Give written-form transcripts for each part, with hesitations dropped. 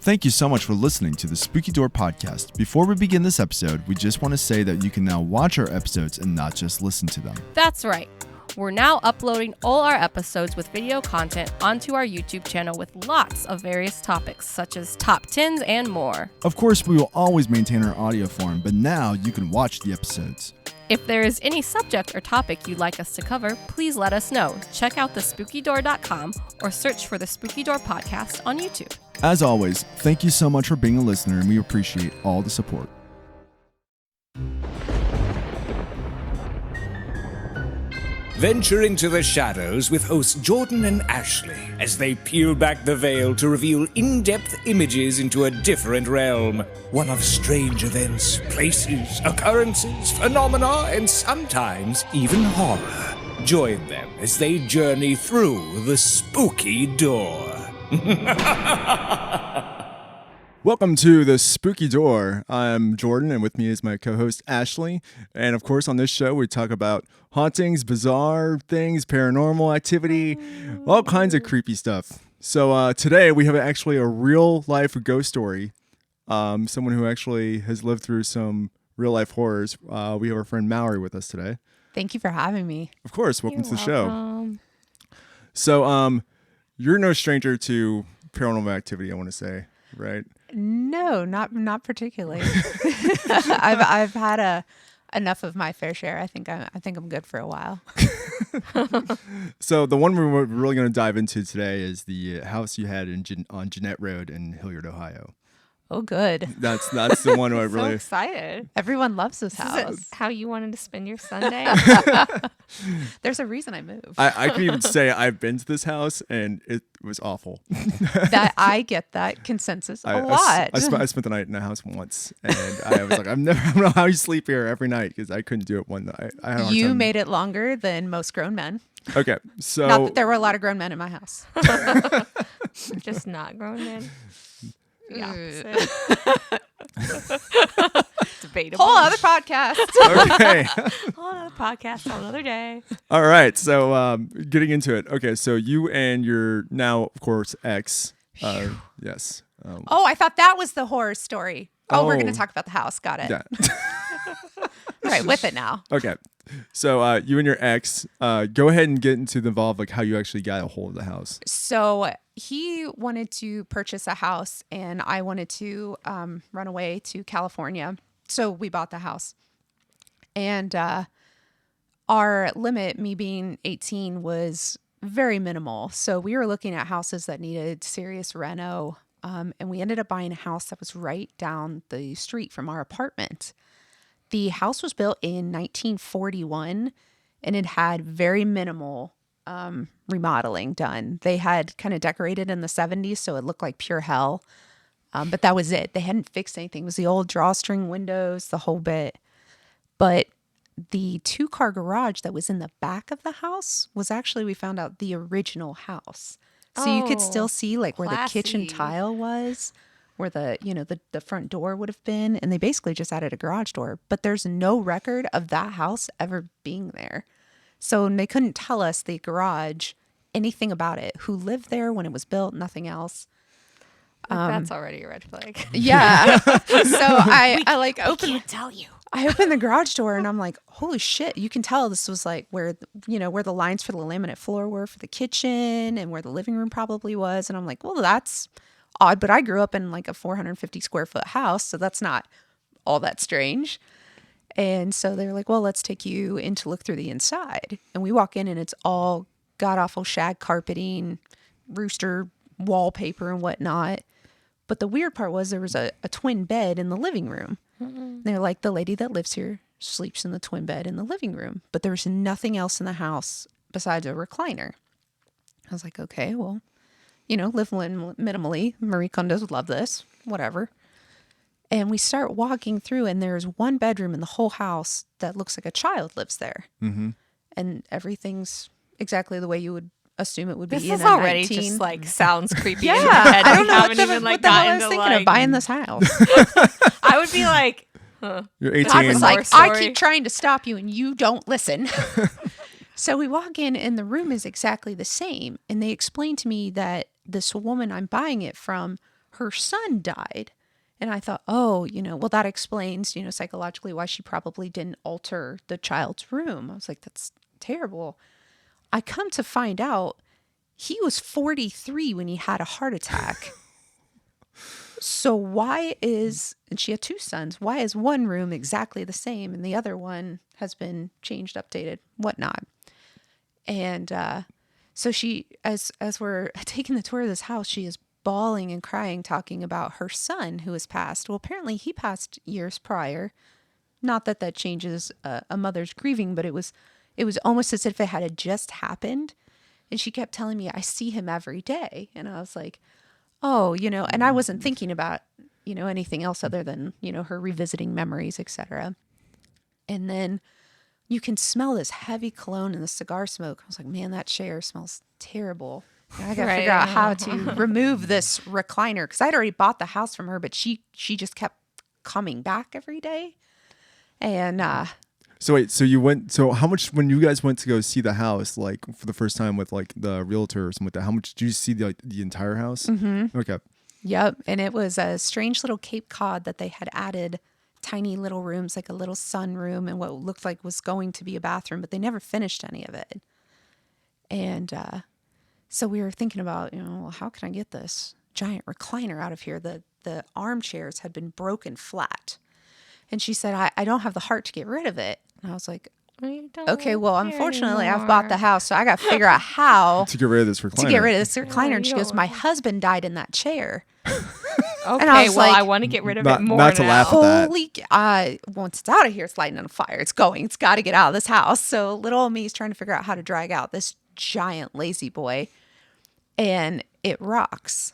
Thank you so much for listening to the Spooky Door podcast. Before we begin this episode, we just want to say that you can now watch our episodes and not just listen to them. That's right. We're now uploading all our episodes with video content onto our YouTube channel with lots of various topics, such as top 10s and more. Of course, we will always maintain our audio form, but now you can watch the episodes. If there is any subject or topic you'd like us to cover, please let us know. Check out thespookydoor.com or search for the Spooky Door Podcast on YouTube. As always, thank you so much for being a listener, and we appreciate all the support. Venture into the shadows with hosts Jordan and Ashley as they peel back the veil to reveal in-depth images into a different realm. One of strange events, places, occurrences, phenomena, and sometimes even horror. Join them as they journey through the spooky door. Welcome to the Spooky Door. I'm Jordan, and with me is my co-host Ashley. And of course, on this show, we talk about hauntings, bizarre things, paranormal activity, all kinds of creepy stuff. So today, we have actually a real-life ghost story. Someone who actually has lived through some real-life horrors. We have our friend Mallory with us today. Thank you for having me. Of course, welcome to the show. So, you're no stranger to paranormal activity, I want to say, right? No, not particularly. I've had enough of my fair share. I think I'm good for a while. So the one we're really going to dive into today is the house you had on Jeanette Road in Hilliard, Ohio. Oh, good. That's the one who I So really excited. Everyone loves this house. Is it how you wanted to spend your Sunday? There's a reason I moved. I can even say I've been to this house and it was awful. That I get that consensus a lot. I spent the night in the house once, and I was like, I don't know how you sleep here every night because I couldn't do it one night. I had a hard You time. made it longer than most grown men. Okay, so Not that there were a lot of grown men in my house. Just not grown men. Yeah. Debatable. Whole other podcast. okay. Whole other podcast on another day. All right, so getting into it. Okay, so you and your now, of course, ex. Yes. Oh, I thought that was the horror story. Oh, we're going Oh. to talk about the house. Got it. Yeah. All right, with it now. Okay. So you and your ex, go ahead and get into the involved, like how you actually got a hold of the house. So he wanted to purchase a house and I wanted to run away to California. So we bought the house. And our limit, me being 18, was very minimal. So we were looking at houses that needed serious reno. And we ended up buying a house that was right down the street from our apartment. The house was built in 1941 and it had very minimal remodeling done. They had kind of decorated in the 70s, so it looked like pure hell. But that was it. They hadn't fixed anything. It was the old drawstring windows, the whole bit. But the 2-car garage that was in the back of the house was actually, we found out, the original house. So you could still see like where the kitchen tile was, where the front door would have been, and they basically just added a garage door. But there's no record of that house ever being there. So they couldn't tell us, the garage, anything about it, who lived there when it was built, nothing else. That's already a red flag. Yeah. So I Can't tell you. I opened the garage door and I'm like, holy shit, you can tell this was like where the lines for the laminate floor were for the kitchen and where the living room probably was. And I'm like, well, that's odd, but I grew up in like a 450 square foot house, so that's not all that strange. And so they're like, well, let's take you in to look through the inside. And we walk in and it's all god-awful shag carpeting, rooster wallpaper and whatnot. But the weird part was there was a twin bed in the living room. Mm-hmm. They're like, the lady that lives here sleeps in the twin bed in the living room. But there was nothing else in the house besides a recliner. I was like, okay, well, live minimally. Marie Kondo's would love this, whatever. And we start walking through and there's one bedroom in the whole house that looks like a child lives there. Mm-hmm. And everything's exactly the way you would assume it would be. This in is a already 19... just like sounds creepy. Yeah, in my head. I don't know haven't what even the hell I was gotten thinking to, of buying this house. I would be like, You're 18. I was like, story. I keep trying to stop you and you don't listen. So we walk in and the room is exactly the same. And they explained to me that this woman I'm buying it from, her son died. And I thought, oh, well, that explains, psychologically why she probably didn't alter the child's room. I was like, that's terrible. I come to find out he was 43 when he had a heart attack. So and she had 2 sons, why is one room exactly the same and the other one has been changed, updated, whatnot? And so she, as we're taking the tour of this house, she is bawling and crying, talking about her son who has passed. Well, apparently he passed years prior. Not that changes a mother's grieving, but it was almost as if it had just happened. And she kept telling me, I see him every day. And I was like, oh, and I wasn't thinking about, anything else other than, her revisiting memories, etc. And then you can smell this heavy cologne in the cigar smoke. I was like, man, that chair smells terrible. And I got to figure out how to remove this recliner, because I'd already bought the house from her, but she just kept coming back every day. And so wait, so how much, when you guys went to go see the house, like for the first time with like the realtor or something like that, how much did you see the entire house? Mm-hmm. Okay. Yep. And it was a strange little Cape Cod that they had added tiny little rooms, like a little sunroom and what looked like was going to be a bathroom, but they never finished any of it. And so we were thinking about, well, how can I get this giant recliner out of here? The armchairs had been broken flat. And she said, I don't have the heart to get rid of it. And I was like, okay, well, unfortunately, I've bought the house, so I got to figure out how to get rid of this recliner. And she goes, my husband died in that chair. Okay, and I was well, like, I want to get rid of it more not to now. laugh at that. Once it's out of here, it's lighting on fire. It's going. It's got to get out of this house. So little old me is trying to figure out how to drag out this giant lazy boy. And it rocks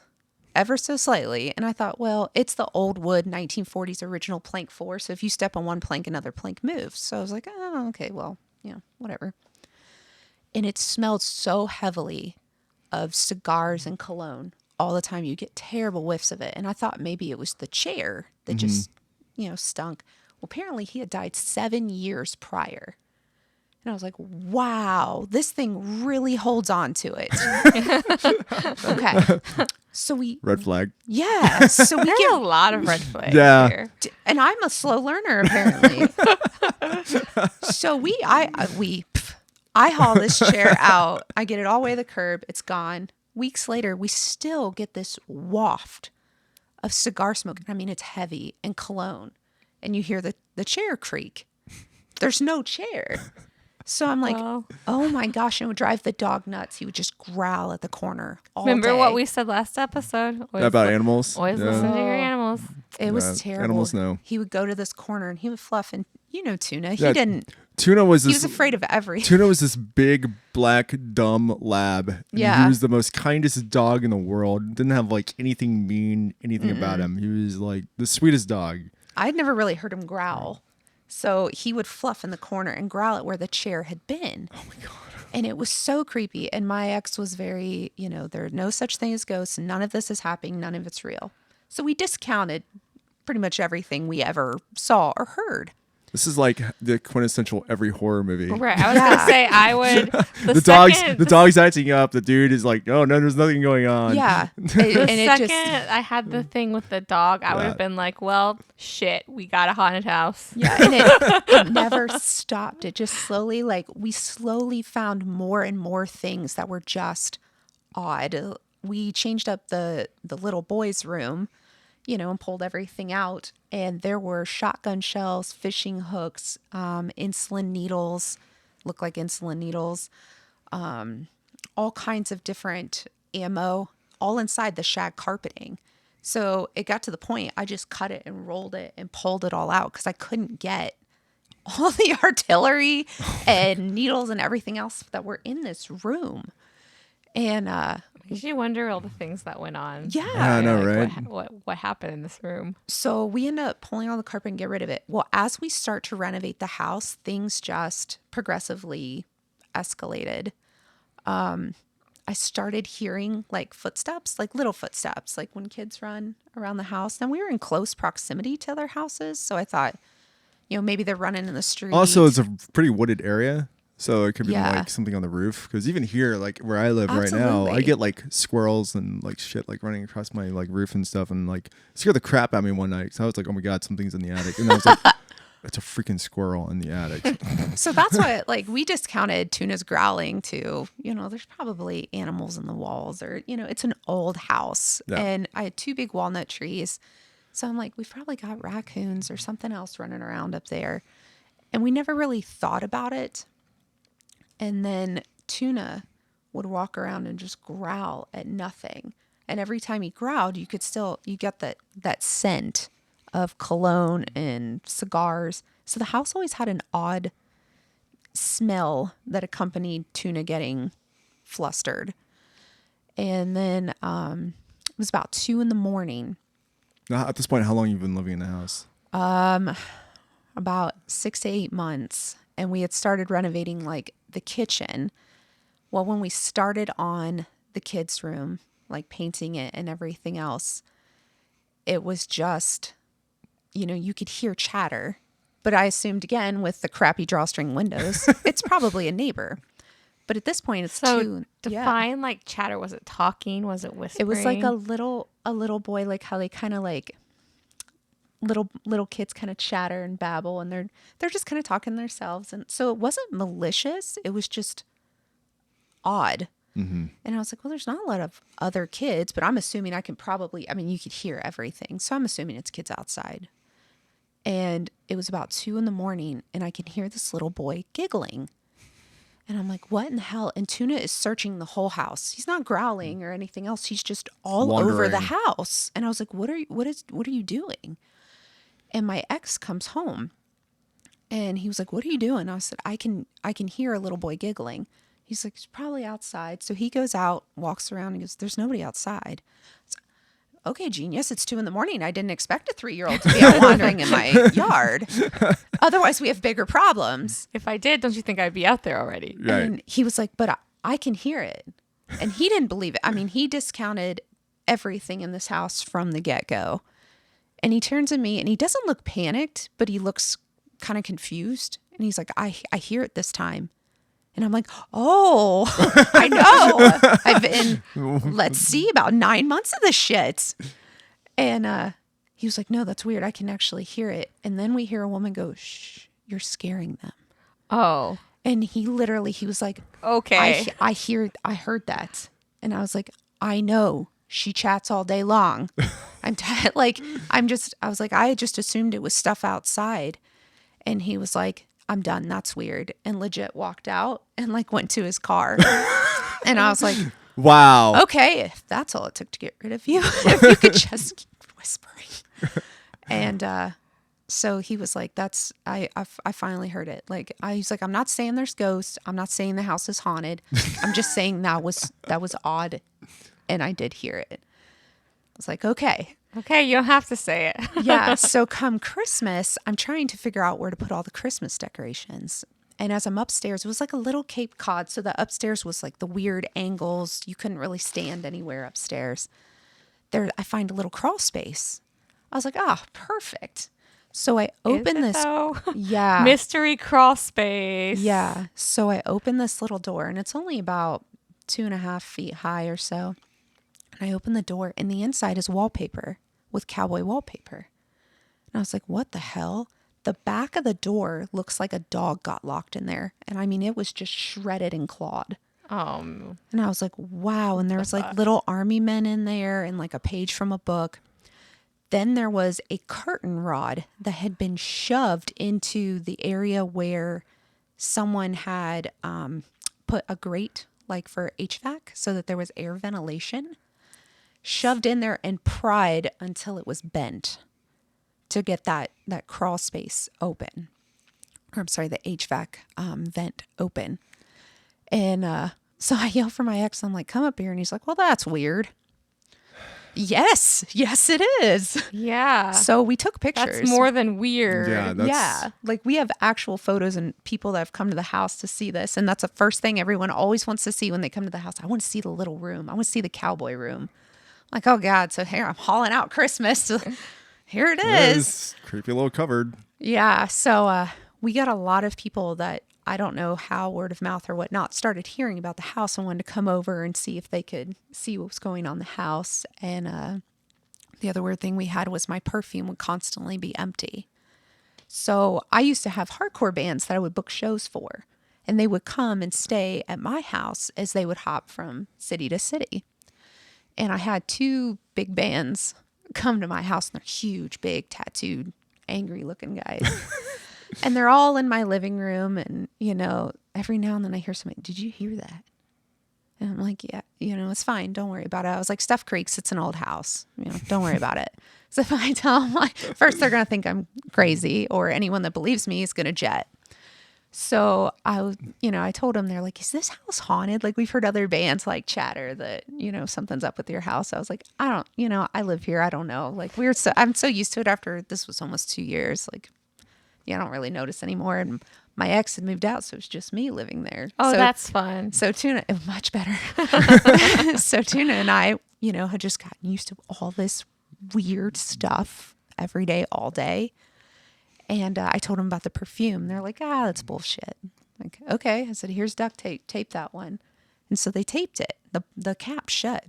ever so slightly. And I thought, well, it's the old wood 1940s original plank 4. So if you step on one plank, another plank moves. So I was like, oh, okay, well, whatever. And it smelled so heavily of cigars and cologne all the time. You get terrible whiffs of it. And I thought maybe it was the chair that just, stunk. Well, apparently he had died 7 years prior. And I was like, wow, this thing really holds on to it. Okay. So red flag. Yeah. So we There's a lot of red flags here. And I'm a slow learner, apparently. So I haul this chair out. I get it all the way to the curb. It's gone. Weeks later, we still get this waft of cigar smoke. I mean, it's heavy and cologne. And you hear the chair creak. There's no chair. So I'm like, oh my gosh, and it would drive the dog nuts. He would just growl at the corner all Remember day. what we said last episode? About animals? Always listen to your animals. It was terrible. Animals know. He would go to this corner and he would fluff. And Tuna, Tuna was he was afraid of everything. Tuna was this big, black, dumb lab. Yeah. He was the most kindest dog in the world. Didn't have like anything mean, about him. He was like the sweetest dog. I'd never really heard him growl. So he would fluff in the corner and growl at where the chair had been. Oh my God. And it was so creepy. And my ex was very, there are no such thing as ghosts. None of this is happening. None of it's real. So we discounted pretty much everything we ever saw or heard. This is like the quintessential every horror movie. Right. I was going to say I would. The dog's acting up. The dude is like, oh no, there's nothing going on. Yeah. I had the thing with the dog, I would have been like, well, shit, we got a haunted house. Yeah. And it never stopped. It just slowly, we slowly found more and more things that were just odd. We changed up the little boy's room, and pulled everything out. And there were shotgun shells, fishing hooks, insulin needles, look like insulin needles, all kinds of different ammo, all inside the shag carpeting. So it got to the point I just cut it and rolled it and pulled it all out because I couldn't get all the artillery and needles and everything else that were in this room. And you wonder all the things that went on. Yeah, I know, right? What happened in this room? So we end up pulling all the carpet and get rid of it. Well, as we start to renovate the house, things just progressively escalated. I started hearing footsteps, little footsteps, like when kids run around the house. And we were in close proximity to other houses, so I thought, maybe they're running in the street. Also, it's a pretty wooded area. So it could be Yeah. like something on the roof. Because even here, like where I live right now, I Absolutely. get like squirrels and like shit like running across my like roof and stuff, and like it scared the crap out of me one night. So I was like, oh my god, something's in the attic, and I was like, that's a freaking squirrel in the attic. So that's why, like, we discounted Tuna's growling to, there's probably animals in the walls, or, it's an old house. Yeah. And I had 2 big walnut trees. So I'm like, we've probably got raccoons or something else running around up there. And we never really thought about it. And then Tuna would walk around and just growl at nothing. And every time he growled, you get that scent of cologne and cigars. So the house always had an odd smell that accompanied Tuna getting flustered. And then it was about 2 a.m. Now, at this point, how long have you been living in the house? About 6 to 8 months. And we had started renovating like the kitchen. Well, when we started on the kids' room, like painting it and everything else, it was just, you could hear chatter. But I assumed, again, with the crappy drawstring windows, it's probably a neighbor. But at this point, it's So yeah. define like chatter. Was it talking? Was it whispering? It was like a little boy, like how they kind of like little kids kind of chatter and babble, and they're just kind of talking themselves. And so it wasn't malicious. It was just odd. Mm-hmm. And I was like, well, there's not a lot of other kids, but I'm assuming you could hear everything. So I'm assuming it's kids outside. And it was about 2 a.m. and I can hear this little boy giggling. And I'm like, what in the hell? And Tuna is searching the whole house. He's not growling or anything else. He's just all over the house. And I was like, what are you doing? And my ex comes home and he was like, what are you doing? I said, I can hear a little boy giggling. He's like, he's probably outside. So he goes out, walks around, and goes, there's nobody outside. So, okay, genius. It's 2 a.m. I didn't expect a 3-year-old to be out wandering in my yard. Otherwise, we have bigger problems. If I did, don't you think I'd be out there already? Right. And he was like, but I can hear it. And he didn't believe it. I mean, he discounted everything in this house from the get-go. And he turns to me and he doesn't look panicked, but he looks kind of confused. And he's like, I hear it this time. And I'm like, oh, I know. I've been, let's see, about 9 months of this shit. And he was like, no, that's weird. I can actually hear it. And then we hear a woman go, shh, you're scaring them. Oh, And he was like, okay. I heard that. And I was like, I know. She chats all day long. I was like, I just assumed it was stuff outside. And he was like, I'm done. That's weird. And legit walked out and like went to his car. And I was like, Wow. okay, if that's all it took to get rid of you, if you could just keep whispering. And so he was like, I finally heard it. Like, he's like, I'm not saying there's ghosts. I'm not saying the house is haunted. I'm just saying that was odd. And I did hear it. I was like, okay. Okay, you don't have to say it. Yeah. So come Christmas, I'm trying to figure out where to put all the Christmas decorations. And as I'm upstairs, it was like a little Cape Cod. So the upstairs was like the weird angles. You couldn't really stand anywhere upstairs. There, I find a little crawl space. I was like, perfect. So I open this. Yeah. Mystery crawl space. Yeah. So I open this little door and it's only about 2.5 feet high or so. And I open the door and the inside is wallpaper with cowboy wallpaper. And I was like, what the hell? The back of the door looks like a dog got locked in there. And I mean, it was just shredded and clawed. And I was like, wow. And there was like little army men in there and like a page from a book. Then there was a curtain rod that had been shoved into the area where someone had put a grate like for HVAC so that there was air ventilation, shoved in there and pried until it was bent to get that crawl space open. Or I'm sorry, the HVAC vent open. And so I yell for my ex. I'm like, come up here. And he's like, well, that's weird. Yes, it is. Yeah. So we took pictures. That's more than weird. Yeah. Like we have actual photos and people that have come to the house to see this. And that's the first thing everyone always wants to see when they come to the house. I want to see the little room. I want to see the cowboy room. Like, oh God. So here I'm hauling out Christmas. Here it is. Creepy little cupboard. Yeah. So we got a lot of people that I don't know how, word of mouth or whatnot, started hearing about the house and wanted to come over and see if they could see what was going on in the house. And the other weird thing we had was my perfume would constantly be empty. So I used to have hardcore bands that I would book shows for, and they would come and stay at my house as they would hop from city to city. And I had 2 big bands come to my house, and they're huge, big, tattooed, angry looking guys. And they're all in my living room. And, every now and then I hear somebody, did you hear that? And I'm like, yeah, it's fine. Don't worry about it. I was like, Stuff Creeks, it's an old house. Don't worry about it. So if I tell them, first they're going to think I'm crazy, or anyone that believes me is going to jet. So I told them, they're like, is this house haunted? Like, we've heard other bands like chatter that, something's up with your house. I was like, I don't, I live here. I don't know. Like, I'm so used to it after this was almost 2 years. Like, I don't really notice anymore. And my ex had moved out, so it was just me living there. Oh, so, that's fun. So Tuna, much better. So Tuna and I, had just gotten used to all this weird stuff every day, all day. And I told them about the perfume. They're like, that's bullshit. Like, okay. I said, here's duct tape. Tape that one. And so they taped it. The cap shut.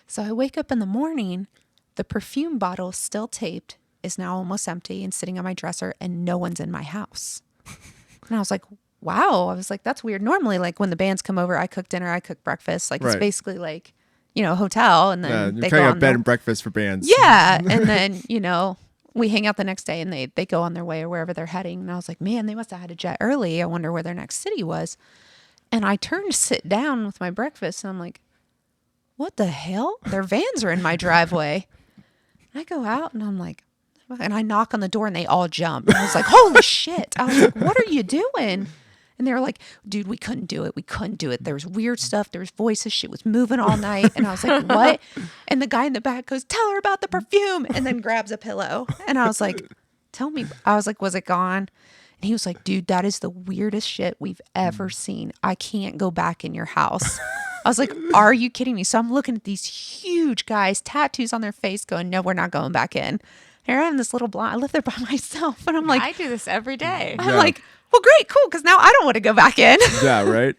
So I wake up in the morning. The perfume bottle, still taped, is now almost empty and sitting on my dresser, and no one's in my house. And I was like, wow. I was like, that's weird. Normally, like, when the bands come over, I cook dinner, I cook breakfast. Like, It's basically like, a hotel. And then you're they kind go of on bed and breakfast for bands. Yeah. And then, we hang out the next day, and they go on their way or wherever they're heading. And I was like, man, they must have had a jet early. I wonder where their next city was. And I turned to sit down with my breakfast, and I'm like, what the hell? Their vans are in my driveway. I go out, and I'm like, and I knock on the door, and they all jump. And I was like, holy shit. I was like, what are you doing? And they were like, dude, we couldn't do it. We couldn't do it. There was weird stuff. There was voices. Shit was moving all night. And I was like, what? And the guy in the back goes, tell her about the perfume. And then grabs a pillow. And I was like, tell me. I was like, was it gone? And he was like, dude, that is the weirdest shit we've ever seen. I can't go back in your house. I was like, are you kidding me? So I'm looking at these huge guys, tattoos on their face, going, no, we're not going back in. Here I am, this little blonde. I live there by myself. And I'm like, I do this every day. I'm like, well, great, cool, because now I don't want to go back in. Yeah, right.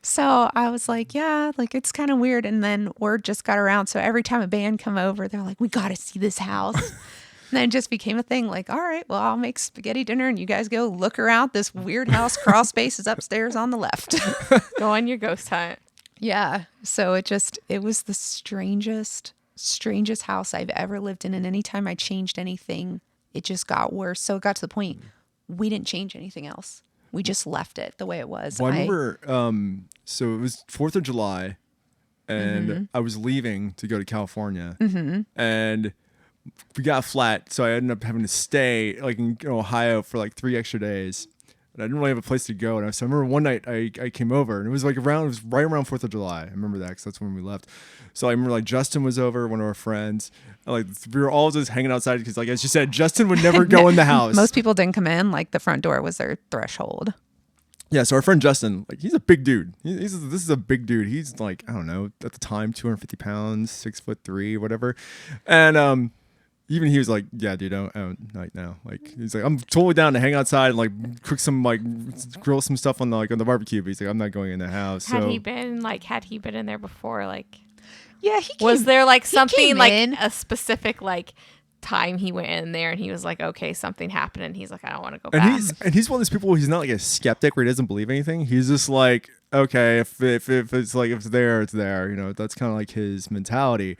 So I was like, yeah, like, it's kind of weird. And then word just got around. So every time a band come over, they're like, we got to see this house. And then it just became a thing. Like, all right, well, I'll make spaghetti dinner, and you guys go look around this weird house. Crawl space is upstairs on the left. Go on your ghost hunt. Yeah. So it was the strangest house I've ever lived in. And anytime I changed anything, it just got worse. So it got to the point we didn't change anything else. We just left it the way it was. Well, I remember, so it was 4th of July, and I was leaving to go to California, and we got flat, so I ended up having to stay like in Ohio for like 3 extra days. And I didn't really have a place to go. And so I remember one night I came over, and it was right around 4th of July. I remember that because that's when we left. So I remember like Justin was over, one of our friends. And, like, we were all just hanging outside because, like, as you said, Justin would never go in the house. Most people didn't come in. Like, the front door was their threshold. Yeah, so our friend Justin, like, he's a big dude. This is a big dude. He's like, I don't know, at the time, 250 pounds, 6'3", whatever. And even he was like, yeah, dude, I don't like now. Like, he's like, I'm totally down to hang outside and like cook some, like, grill some stuff on the barbecue. But he's like, I'm not going in the house. Had he been in there before? Like, yeah, was there like something like a specific like time he went in there and he was like, okay, something happened, and he's like, I don't want to go back. He's one of those people. He's not like a skeptic where he doesn't believe anything. He's just like, okay, if it's like, if it's there, it's there. That's kind of like his mentality.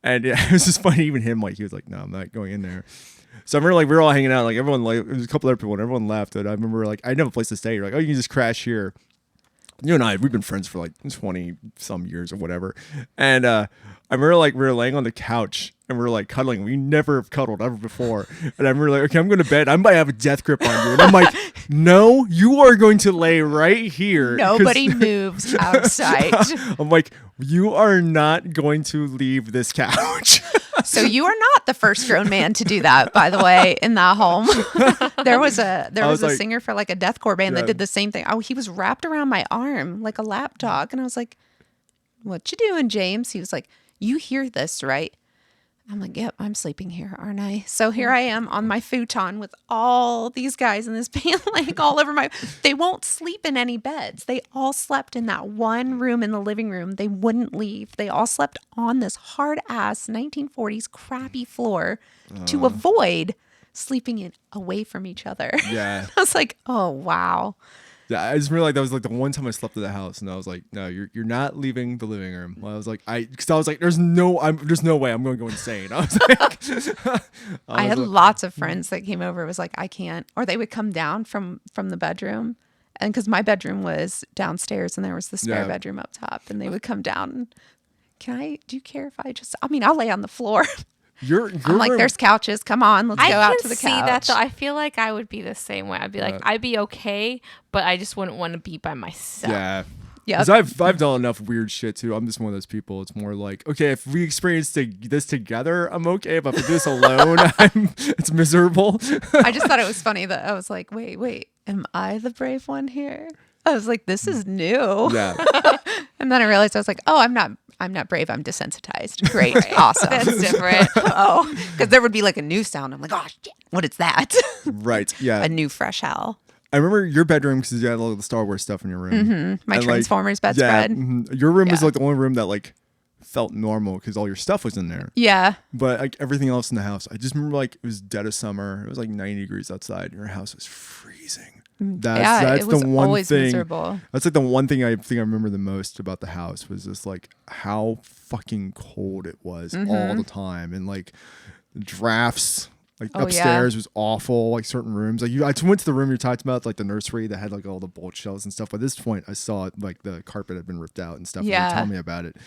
And it was just funny. Even him, like, he was like, no, I'm not going in there. So I remember, like, we were all hanging out. Like, everyone, like, there was a couple other people, and everyone left. And I remember, like, I didn't have a place to stay. You're like, oh, you can just crash here. You and I, we've been friends for like 20 some years or whatever. And I remember, like, we were laying on the couch and we were like cuddling. We never have cuddled ever before. And I remember, like, okay, I'm going to bed. I might have a death grip on you. And I'm like, no, you are going to lay right here. Nobody moves outside. I'm like, you are not going to leave this couch. So you are not the first grown man to do that, by the way, in that home. There was a like, singer for like a deathcore band that did the same thing. Oh, he was wrapped around my arm like a lap dog. And I was like, what you doing, James? He was like, you hear this, right? I'm like, yep, I'm sleeping here, aren't I? So here I am on my futon with all these guys in this band, like all over my. They won't sleep in any beds. They all slept in that one room in the living room. They wouldn't leave. They all slept on this hard ass 1940s crappy floor to avoid sleeping in away from each other. Yeah. I was like, oh wow. Yeah, I just realized that was like the one time I slept at the house, and I was like, "No, you're not leaving the living room." Well, I was like, "There's no way I'm going to go insane." I was like, I had lots of friends that came over. It was like, I can't, or they would come down from the bedroom, and because my bedroom was downstairs and there was the spare bedroom up top, and they would come down. And, do you care if I'll lay on the floor. I'm like, there's couches. Come on, let's go out to the couch. I can see that, though. I feel like I would be the same way. I'd be like, I'd be okay, but I just wouldn't want to be by myself. Yeah. Yeah. Because I've done enough weird shit too. I'm just one of those people. It's more like, okay, if we experience this together, I'm okay. But if I do this alone, it's miserable. I just thought it was funny that I was like, wait, am I the brave one here? I was like, this is new. Yeah. And then I realized I was like, oh, I'm not brave. I'm desensitized. Great. Awesome. That's different. Because there would be like a new sound. I'm like, oh, shit, what is that? Right. Yeah. A new fresh howl. I remember your bedroom because you had all the Star Wars stuff in your room. Mm-hmm. My and, Transformers bedspread. Your room was like the only room that like felt normal because all your stuff was in there. Yeah. But like everything else in the house, I just remember like it was dead of summer. It was like 90 degrees outside. Your house was freezing. That's it was the one always thing. miserable. That's like the one thing I think I remember the most about the house was just like how fucking cold it was all the time, and like drafts. Like upstairs was awful. Like certain rooms, like I went to the room you talked about, like the nursery that had like all the bolt shelves and stuff. By this point, I saw like the carpet had been ripped out and stuff. Yeah, and they told me about it.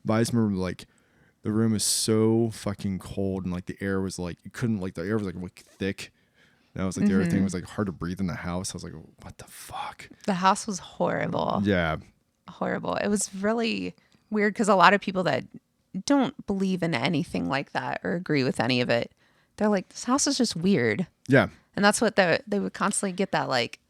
But I just remember like the room was so fucking cold, and like the air was like you couldn't like the air was like really thick. And I was like the everything was like hard to breathe in the house. I was like, what the fuck? The house was horrible. Yeah, horrible. It was really weird because a lot of people that don't believe in anything like that or agree with any of it, they're like, this house is just weird. Yeah. And that's what they would constantly get, that like,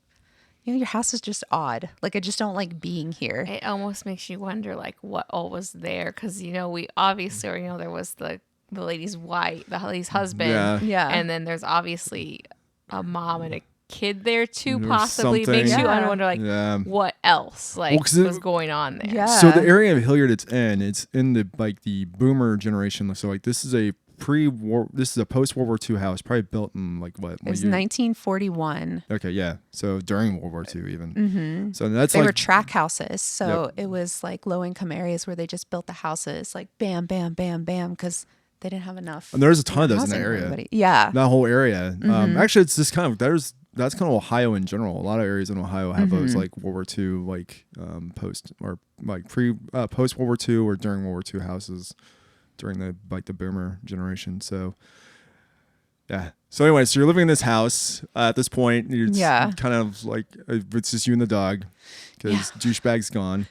your house is just odd. Like, I just don't like being here. It almost makes you wonder like what all was there, because we obviously there was the lady's the lady's husband. Yeah. And then there's obviously a mom and a kid there too, There's possibly. something. Makes you wonder like what else was going on there. Yeah. So the area of Hilliard it's in the like the boomer generation. So like this is a post World War II house, probably built in like what? It was 1941. Okay, yeah. So during World War II even. Mm-hmm. So that's they like, were tract houses. So it was like low income areas where they just built the houses like bam, bam, bam, bam, because they didn't have enough. And there's a ton of those in that area. Yeah. That whole area. Actually, it's just kind of that's kind of Ohio in general. A lot of areas in Ohio have those like World War II, like post or like post World War II or during World War II houses during the boomer generation. So yeah. So anyway, so you're living in this house at this point. You're kind of like it's just you and the dog because douchebag's gone.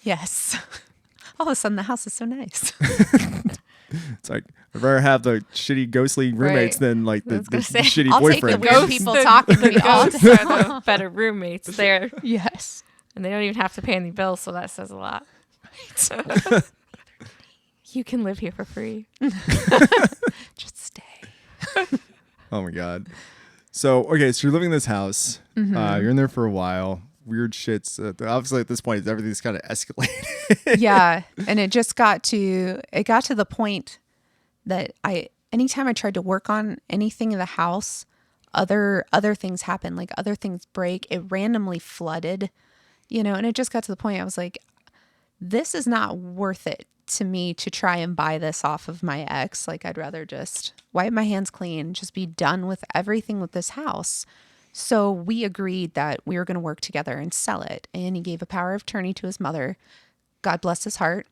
Yes. All of a sudden, the house is so nice. It's like I'd rather have the shitty ghostly roommates than like the shitty I'll boyfriend. take the weird people talking to me all Ghosts day. are the better roommates there. Yes. And they don't even have to pay any bills, so that says a lot. You can live here for free. Just stay. Oh my god. So okay, so you're living in this house. You're in there for a while. Weird shits. Obviously, at this point, everything's kind of escalated. Yeah, and it got to the point that anytime I tried to work on anything in the house, other things happen. Like other things break. It randomly flooded, and it just got to the point I was like, this is not worth it to me to try and buy this off of my ex. Like, I'd rather just wipe my hands clean, just be done with everything with this house. So we agreed that we were going to work together and sell it. And he gave a power of attorney to his mother. God bless his heart.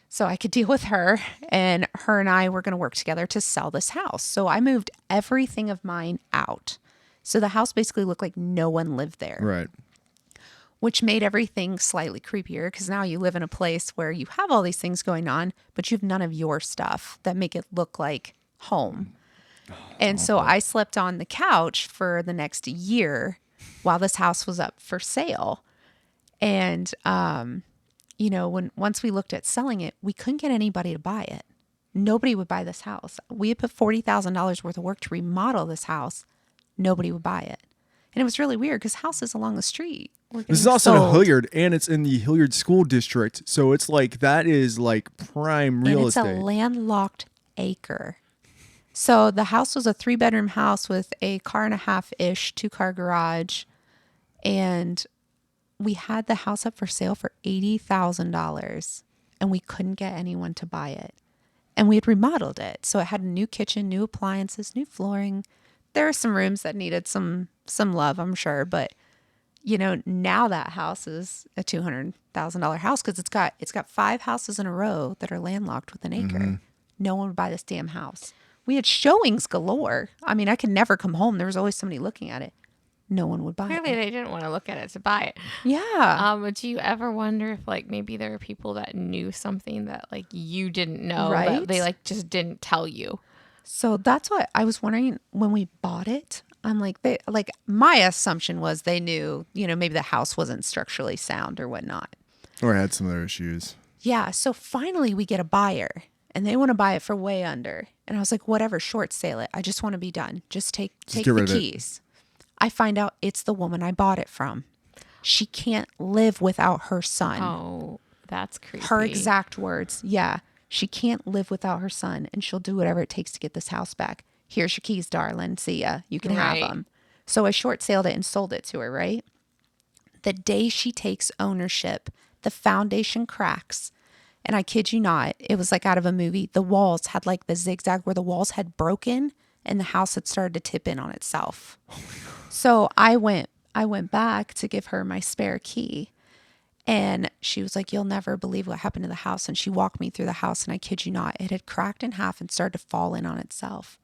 So I could deal with her, and her and I were going to work together to sell this house. So I moved everything of mine out. So the house basically looked like no one lived there. Right. Which made everything slightly creepier, because now you live in a place where you have all these things going on, but you have none of your stuff that make it look like home. And so I slept on the couch for the next year while this house was up for sale. And once we looked at selling it, we couldn't get anybody to buy it. Nobody would buy this house. We had put $40,000 worth of work to remodel this house. Nobody would buy it. And it was really weird because houses along the street were getting This is also sold. in Hilliard, and it's in the Hilliard School District. So it's like, that is like prime real and it's estate. a landlocked acre. So the house was a 3-bedroom house with a car and a half-ish, 2-car garage. And we had the house up for sale for $80,000 and we couldn't get anyone to buy it. And we had remodeled it. So it had a new kitchen, new appliances, new flooring. There are some rooms that needed some love, I'm sure. But, now that house is a $200,000 house because it's got 5 houses in a row that are landlocked with an acre. No one would buy this damn house. We had showings galore. I mean, I could never come home. There was always somebody looking at it. No one would buy Clearly, it. they didn't want to look at it to buy it. Yeah. But do you ever wonder if like maybe there are people that knew something that like you didn't know, Right. that they like just didn't tell you? So that's what I was wondering when we bought it. I'm like, my assumption was they knew, maybe the house wasn't structurally sound or whatnot. Or had some other issues. Yeah. So finally we get a buyer and they want to buy it for way under. And I was like, whatever, short sale it. I just want to be done. Just take get the rid of it. keys. I find out it's the woman I bought it from. She can't live without her son. Oh, that's creepy. Her exact words. Yeah. She can't live without her son and she'll do whatever it takes to get this house back. Here's your keys, darling. See ya. You can have Right. them. So I short saled it and sold it to her, right? The day she takes ownership, the foundation cracks. And I kid you not, it was like out of a movie. The walls had like the zigzag where the walls had broken and the house had started to tip in on itself. So I went back to give her my spare key. And she was like, you'll never believe what happened to the house. And she walked me through the house. And I kid you not, it had cracked in half and started to fall in on itself.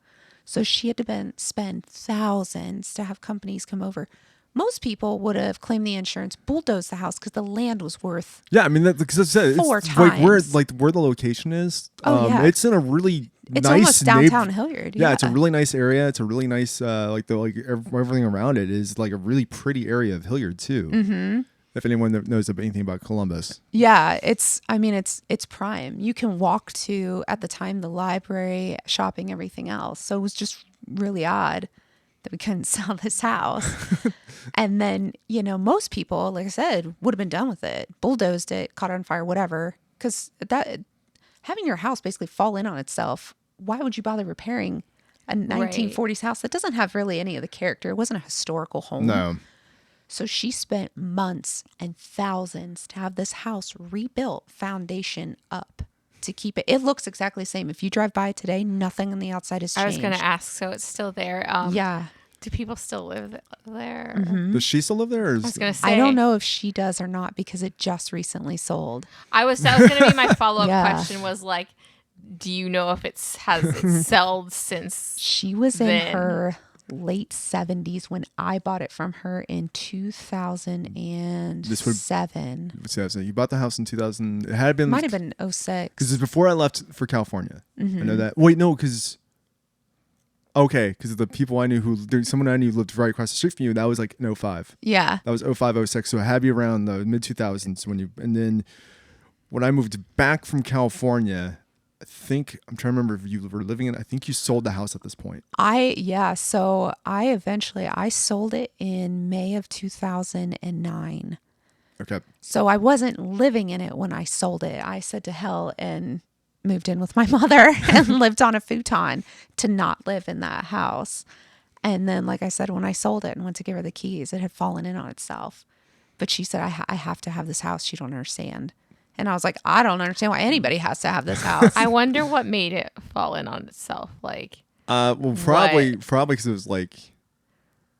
So she had to spend thousands to have companies come over. Most people would have claimed the insurance, bulldozed the house because the land was worth. Yeah, I mean, because I said, Four it's like times. where the location is. Oh, yeah. It's in a really It's nice almost downtown Hilliard. Yeah, it's a really nice area. It's a really nice, everything around it is like a really pretty area of Hilliard too. Mm-hmm. If anyone knows anything about Columbus. Yeah, it's prime. You can walk to, at the time, the library, shopping, everything else. So it was just really odd that we couldn't sell this house. And then, most people, like I said, would have been done with it, bulldozed it, caught it on fire, whatever. Because having your house basically fall in on itself, why would you bother repairing a 1940s house that doesn't have really any of the character? It wasn't a historical home. No. So she spent months and thousands to have this house rebuilt, foundation up, to keep it. It looks exactly the same. If you drive by today, nothing on the outside has changed. I was going to ask, so it's still there. Yeah. Do people still live there? Mm-hmm. Does she still live there? Or I was going to say. I don't know if she does or not because it just recently sold. That was going to be my follow-up Yeah. question was like, do you know if it's sold since? She was then? in her late 70s when I bought it from her in 2007. So you bought the house in 2000. It had been. Might have been 06. Because it's before I left for California. Mm-hmm. I know that. Wait, no, because. Okay, because the people I knew someone I knew lived right across the street from you. That was like in 05. Yeah. That was 05, 06. So I had you around the mid 2000s and then when I moved back from California, I think I'm trying to remember if you were living in. I think you sold the house at this point. So I sold it in May of 2009. Okay. So I wasn't living in it when I sold it. I said to hell and moved in with my mother and lived on a futon to not live in that house. And then, like I said, when I sold it and went to give her the keys, it had fallen in on itself. But she said, I have to have this house. You don't understand. And I was like, I don't understand why anybody has to have this house. I wonder what made it fall in on itself. Like, Well, probably because it was like,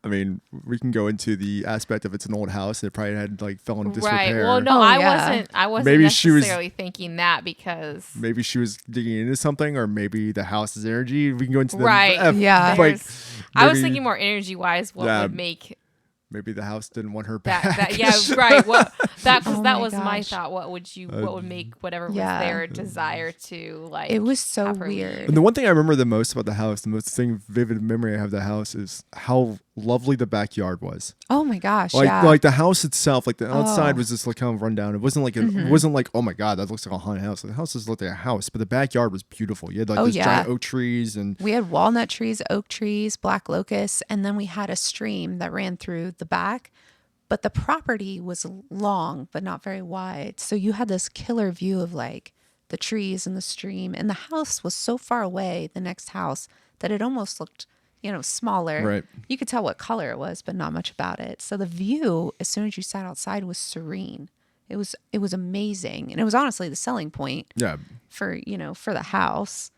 I mean, we can go into the aspect of it's an old house and it probably had like fell into disrepair. right. Well, no, Oh, I yeah. wasn't Maybe she was- necessarily thinking that because Maybe she was digging into something, or maybe the house's energy. We can go into the Right. Yeah. Like, I was maybe- thinking more energy wise, what Yeah. would make Maybe the house didn't want her back. that yeah, right. What that Oh that my was my gosh. thought. What would make whatever was Yeah. their desire to like It was so have her weird. And the one thing I remember the most about the house, the most vivid memory I have of the house is how lovely the backyard was. Oh my gosh. Like yeah. like the house itself, like the outside Oh. was just like kind of run down. It wasn't like it wasn't like, oh my god, that looks like a haunted house. The house just looked like a house, but the backyard was beautiful. You had like Oh, these yeah. giant oak trees and We had walnut trees, oak trees, black locusts, and then we had a stream that ran through the back. But the property was long, but not very wide. So you had this killer view of like the trees and the stream. And the house was so far away, the next house, that it almost looked, smaller. Right. You could tell what color it was, but not much about it. So the view, as soon as you sat outside, was serene. It was amazing. And it was honestly the selling point yeah. for the house.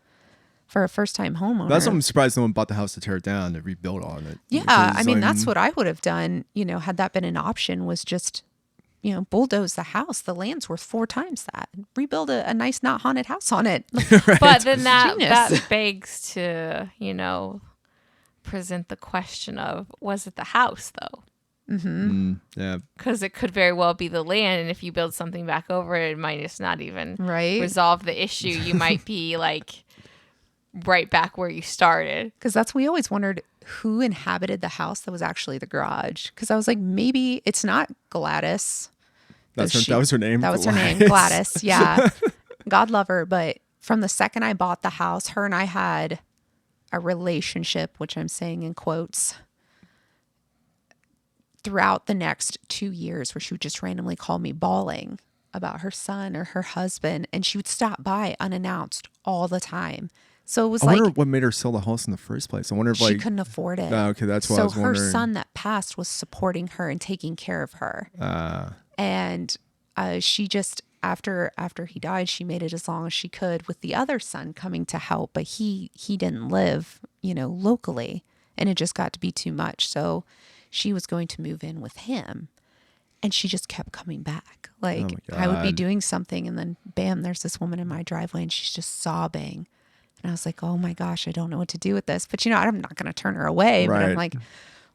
For a first-time homeowner. That's what I'm surprised no one bought the house to tear it down to rebuild on it. Yeah, Because, I mean, that's what I would have done, had that been an option, was just, bulldoze the house. The land's worth 4 times that. Rebuild a nice, not haunted house on it. But then that Genius. begs to, present the question of, was it the house though? Yeah. Because it could very well be the land, and if you build something back over it, it might just not even Right. resolve the issue. You might be like right back where you started. Because we always wondered who inhabited the house that was actually the garage. Because I was like, maybe it's not Gladys. That was her name. That was her name, Gladys. Yeah. God love her. But from the second I bought the house, her and I had a relationship, which I'm saying in quotes, throughout the next 2 years, where she would just randomly call me bawling about her son or her husband. And she would stop by unannounced all the time. So it was I like, wonder what made her sell the house in the first place. I wonder if she couldn't afford it. Oh, okay, that's what I so was wondering. her son that passed was supporting her and taking care of her. And she just, after he died, she made it as long as she could with the other son coming to help. But he didn't live, locally, and it just got to be too much. So she was going to move in with him, and she just kept coming back. Like, Oh my I would be God. doing something, and then bam, there's this woman in my driveway, and she's just sobbing. And I was like, oh my gosh, I don't know what to do with this. But, I'm not going to turn her away. But I'm Right. like,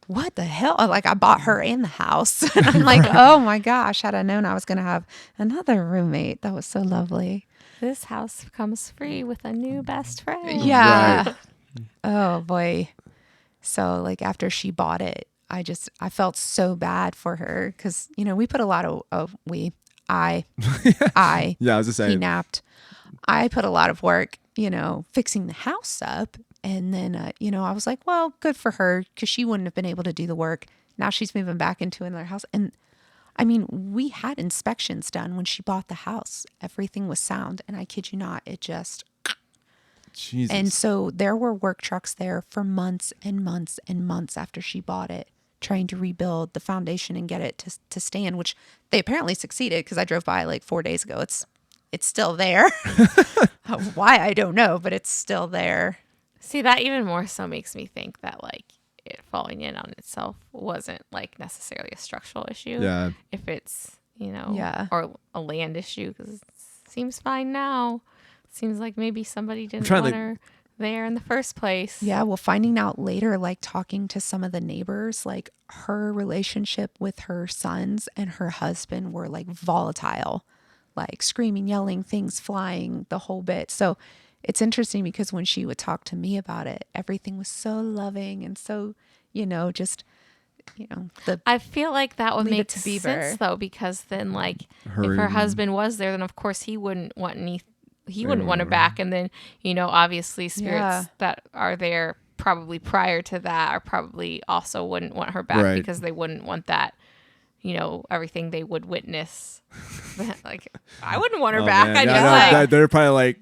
what the hell? Like, I bought her in the house. And I'm like, oh my gosh, had I known I was going to have another roommate. That was so lovely. This house comes free with a new best friend. Yeah. Right. Oh boy. So like after she bought it, I felt so bad for her because, we put a lot of I Yeah, I was just he saying. napped. I put a lot of work, fixing the house up. And then, I was like, well, good for her because she wouldn't have been able to do the work. Now she's moving back into another house. And I mean, we had inspections done when she bought the house. Everything was sound. And I kid you not, it just... Jesus. And so there were work trucks there for months and months and months after she bought it, trying to rebuild the foundation and get it to stand, which they apparently succeeded because I drove by like 4 days ago. It's still there. Why, I don't know, but it's still there. See, that even more so makes me think that like it falling in on itself wasn't like necessarily a structural issue. Yeah. If it's, Yeah. or a land issue, because it seems fine now. Seems like maybe somebody didn't trying want to- her there in the first place. Yeah, well, finding out later, like talking to some of the neighbors, like her relationship with her sons and her husband were like volatile, like screaming, yelling, things flying, the whole bit. So it's interesting because when she would talk to me about it, everything was so loving and so, just, the I feel like that would Leave it make to Bieber. sense though, because then like if Her- her husband was there, then of course he wouldn't want he wouldn't want her back. And then, obviously spirits Yeah. that are there probably prior to that are probably also wouldn't want her back Right. because they wouldn't want that, everything they would witness. Like, I wouldn't want her Oh, back. man. I'd Yeah, be no, like, they're probably like,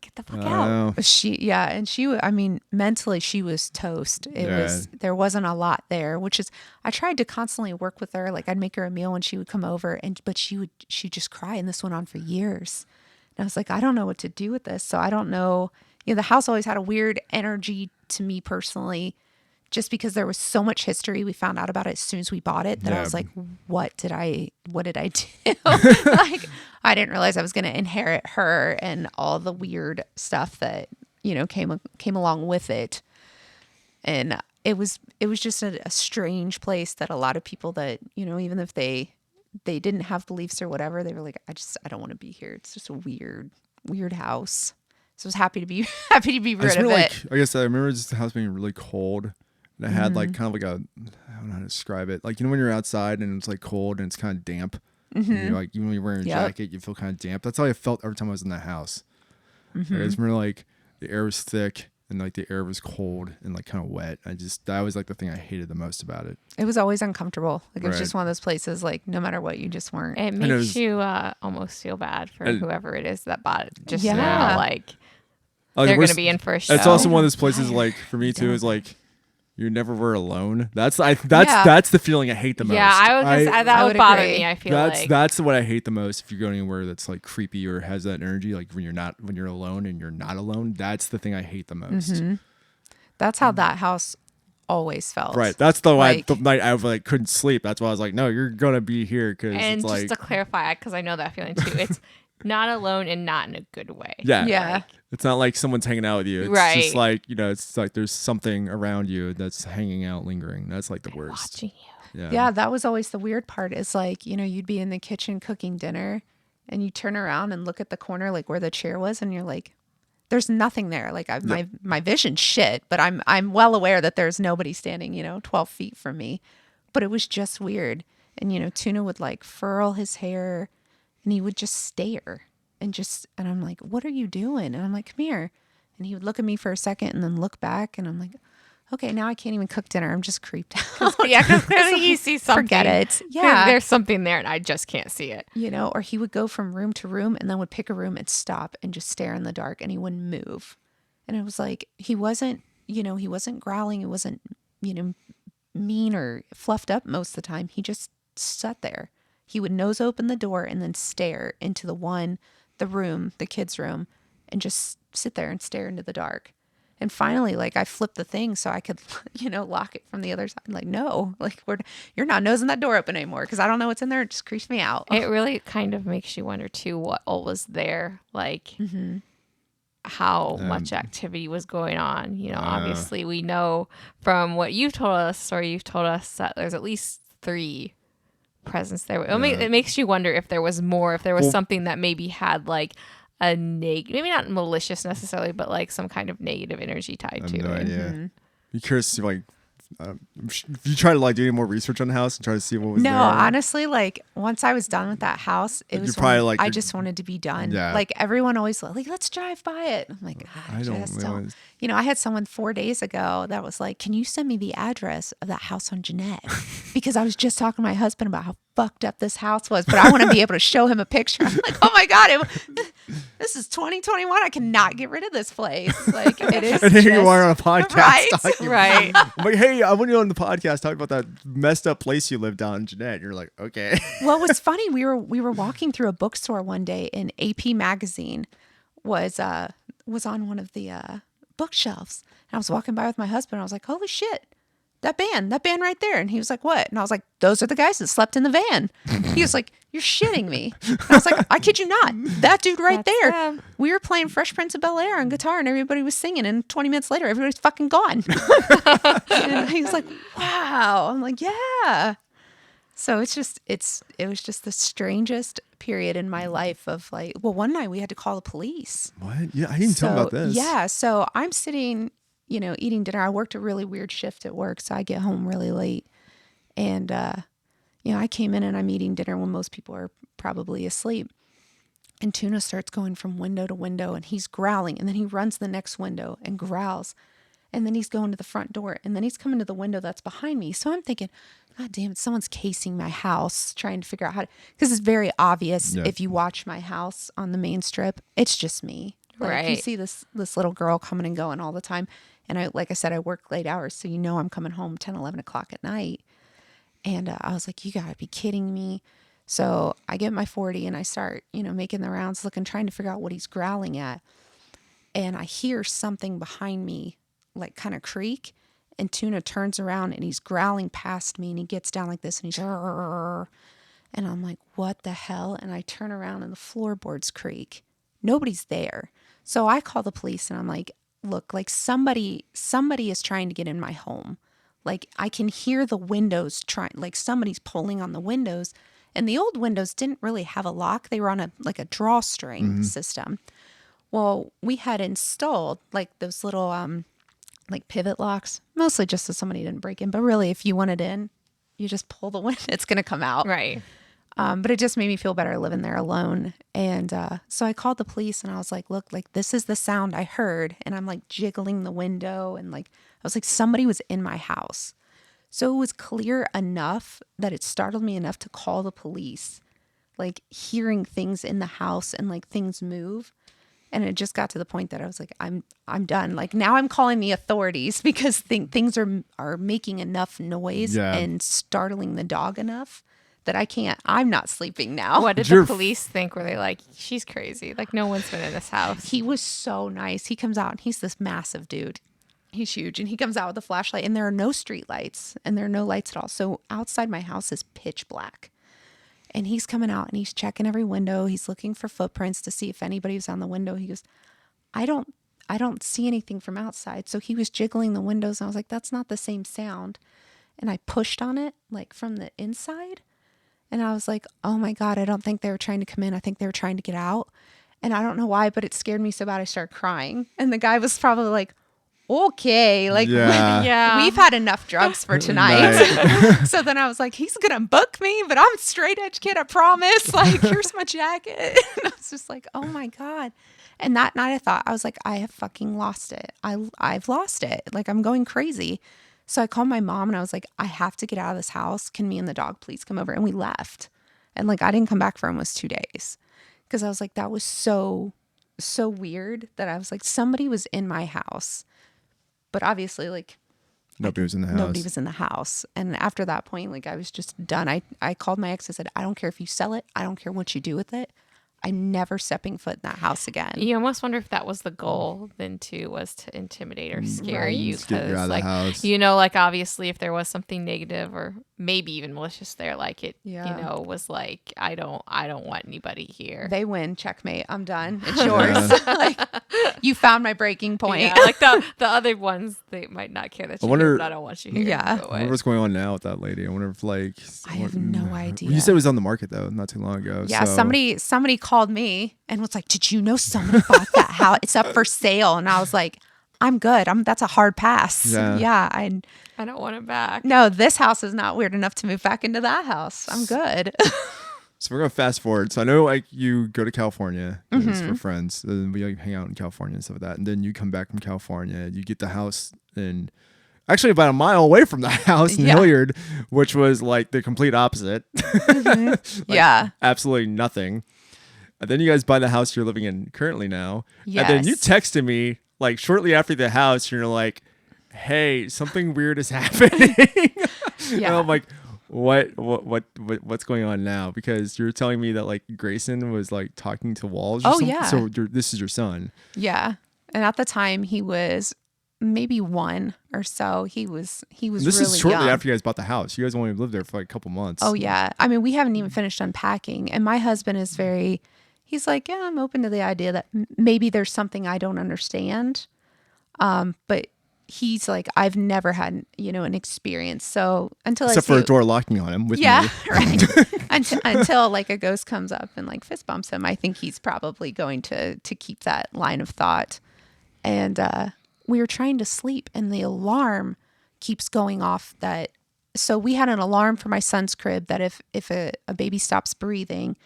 get the fuck I don't out. know. and she, I mean, mentally she was toast. Yeah. There wasn't a lot there, which is, I tried to constantly work with her. Like I'd make her a meal when she would come over but she'd just cry. And this went on for years. And I was like, I don't know what to do with this. So I don't know, the house always had a weird energy to me personally, just because there was so much history. We found out about it as soon as we bought it that I Yeah. was like, what did I do? Like, I didn't realize I was going to inherit her and all the weird stuff that, came along with it. And it was just a strange place that a lot of people that, even if they didn't have beliefs or whatever, they were like, I don't want to be here. It's just a weird house. So I was happy to be rid I just of remember, it. like I guess I remember just the house being really cold, And it had like kind of like a, I don't know how to describe it. Like, you know, when you're outside and it's like cold and it's kind of damp. And you're like, even when you're wearing a jacket, you feel kind of damp. That's how I felt every time I was in the house. Like, I just remember like the air was thick and like the air was cold and like kind of wet. That was like the thing I hated the most about it. It was always uncomfortable. Like it was just one of those places, like no matter what, you just weren't. It makes you almost feel bad for whoever it is that bought it. Just Yeah. now, like they're going to be in for a show. It's also one of those places, like for me too, is like you never were alone. That's the feeling I hate the most. Yeah, that would bother me. I feel like that's what I hate the most. If you go anywhere that's like creepy or has that energy, like when you're alone and you're not alone, that's the thing I hate the most. That's how that house always felt. Right. That's the night I like couldn't sleep. That's why I was like, no, you're gonna be here because and it's just like to clarify, because I know that feeling too. It's not alone and not in a good way. yeah. Yeah. It's not like someone's hanging out with you. It's Right. just like, you know, it's like there's something around you that's hanging out, lingering. That's like the worst. Watching you. Yeah, that was always the weird part is like, you know, you'd be in the kitchen cooking dinner and you turn around and look at the corner like where the chair was and you're like, there's nothing there. Like my vision's shit, but I'm well aware that there's nobody standing, you know, 12 feet from me. But it was just weird. And, you know, Tuna would like furl his hair and he would just stare and I'm like, what are you doing? And I'm like, come here. And he would look at me for a second and then look back and I'm like, okay, now I can't even cook dinner. I'm just creeped out. Yeah, because clearly he sees something. Forget it. Yeah. There's something there and I just can't see it. You know, or he would go from room to room and then would pick a room and stop and just stare in the dark and he wouldn't move. And it was like, he wasn't growling. He wasn't, you know, mean or fluffed up most of the time. He just sat there. He would nose open the door and then stare into the kids' room, and just sit there and stare into the dark. And finally, like I flipped the thing so I could, you know, lock it from the other side. Like, no, like you're not nosing that door open anymore because I don't know what's in there. It just creeps me out. It really kind of makes you wonder too what all was there, like how much activity was going on. You know, obviously we know from what you've told us that there's at least 3 presence there. It makes you wonder if there was more, if there was something that maybe had like a maybe not malicious necessarily, but like some kind of negative energy tied to it. Yeah. Be curious to like if you try to like do any more research on the house and try to see what was there. No, honestly, like once I was done with that house, it was probably like I just wanted to be done. Yeah. Like everyone always like, let's drive by it. I'm like, I just don't. You know, I had someone 4 days ago that was like, can you send me the address of that house on Jeanette? Because I was just talking to my husband about how fucked up this house was, but I want to be able to show him a picture. I'm like, oh my God, this is 2021. I cannot get rid of this place. Like it is. And here you are on a podcast. Right. I'm like, hey, I want you on the podcast talking about that messed up place you live down in Jeanette. You're like, okay. Well, it was funny. We were walking through a bookstore one day and AP magazine was on one of the bookshelves. And I was walking by with my husband. I was like, holy shit, that band right there. And he was like, what? And I was like, those are the guys that slept in the van. He was like, you're shitting me. And I was like, I kid you not. That dude right there. Them. We were playing Fresh Prince of Bel-Air on guitar and everybody was singing. And 20 minutes later, everybody's fucking gone. And he was like, wow. I'm like, yeah. So it was just the strangest period in my life of like, well, one night we had to call the police. What? Yeah, I didn't tell about this. Yeah. So I'm sitting, you know, eating dinner. I worked a really weird shift at work, so I get home really late. And, you know, I came in and I'm eating dinner when most people are probably asleep. And Tuna starts going from window to window and he's growling. And then he runs to the next window and growls. And then he's going to the front door. And then he's coming to the window that's behind me. So I'm thinking, God damn it, someone's casing my house, trying to figure out how to, because it's very obvious if you watch my house on the main strip, it's just me. Like, right. You see this little girl coming and going all the time. And like I said, I work late hours. So, you know, I'm coming home 10, 11 o'clock at night. And I was like, you gotta be kidding me. So I get my 40 and I start, you know, making the rounds, trying to figure out what he's growling at. And I hear something behind me, like kind of creak. And Tuna turns around and he's growling past me and he gets down like this and he's, and I'm like, what the hell? And I turn around and the floorboards creak. Nobody's there. So I call the police and I'm like, look, like somebody is trying to get in my home. Like I can hear the windows like somebody's pulling on the windows, and the old windows didn't really have a lock. They were on a drawstring system. Well, we had installed like those little like pivot locks, mostly just so somebody didn't break in. But really, if you want it in, you just pull the window, it's going to come out. Right. But it just made me feel better living there alone. And so I called the police and I was like, look, like this is the sound I heard. And I'm like jiggling the window. And like, I was like, somebody was in my house. So it was clear enough that it startled me enough to call the police, like hearing things in the house and like things move. And it just got to the point that I was like, I'm done. Like now I'm calling the authorities because things are making enough noise and startling the dog enough that I'm not sleeping now. What did the police think? Were they like, she's crazy? Like no one's been in this house. He was so nice. He comes out and he's this massive dude. He's huge. And he comes out with a flashlight and there are no street lights and there are no lights at all. So outside my house is pitch black. And he's coming out and he's checking every window. He's looking for footprints to see if anybody was on the window. He goes, I don't see anything from outside. So he was jiggling the windows. And I was like, that's not the same sound. And I pushed on it like from the inside. And I was like, oh my God, I don't think they were trying to come in. I think they were trying to get out. And I don't know why, but it scared me so bad I started crying. And the guy was probably like, okay, like we've had enough drugs for tonight. So then I was like, he's going to book me, but I'm a straight edge kid, I promise. Like, here's my jacket. And I was just like, oh my God. And that night I thought, I was like, I have fucking lost it. I've lost it. Like, I'm going crazy. So I called my mom and I was like, I have to get out of this house. Can me and the dog please come over? And we left. And like, I didn't come back for almost 2 days because I was like, that was so weird that I was like, somebody was in my house. But obviously, like, nobody was in the house. Nobody was in the house. And after that point, like, I was just done. I called my ex and said, I don't care if you sell it. I don't care what you do with it. I'm never stepping foot in that house again. You almost wonder if that was the goal then too, was to intimidate or scare you. Get you out of like, the house. you know, like obviously if there was something negative or maybe even malicious there, like it, you know, was like, I don't want anybody here. They win. Checkmate. I'm done. It's yours. Like, you found my breaking point. Yeah, like the other ones, they might not care that you're here, but I don't want you here. Yeah. I wonder what's going on now with that lady. I wonder if like... I have no idea. You said it was on the market though, not too long ago. Yeah, so. somebody called me and was like, did you know someone bought that house? It's up for sale. And I was like, I'm good. that's a hard pass. Yeah. I don't want it back. No, this house is not weird enough to move back into that house. I'm good. So we're going to fast forward. So I know like you go to California for friends. And we like, hang out in California and stuff like that. And then you come back from California. You get the house in actually about a mile away from the house in Hilliard, which was like the complete opposite. Like, absolutely nothing. And then you guys buy the house you're living in currently now. Yes. And then you texted me like shortly after the house. You're like, hey, something weird is happening. And I'm like, what's going on now? Because you're telling me that like Grayson was like talking to walls or something. So this is your son. Yeah. And at the time he was maybe 1 or so. He was this really is shortly young. after you guys bought the house. You guys only lived there for like a couple months. Oh yeah. I mean, we haven't even finished unpacking. And my husband is he's like, yeah, I'm open to the idea that maybe there's something I don't understand. But he's like, I've never had, an experience. So except for a door locking on him with me. Right. until like a ghost comes up and like fist bumps him, I think he's probably going to keep that line of thought. And we were trying to sleep and the alarm keeps going off so we had an alarm for my son's crib that if a baby stops breathing,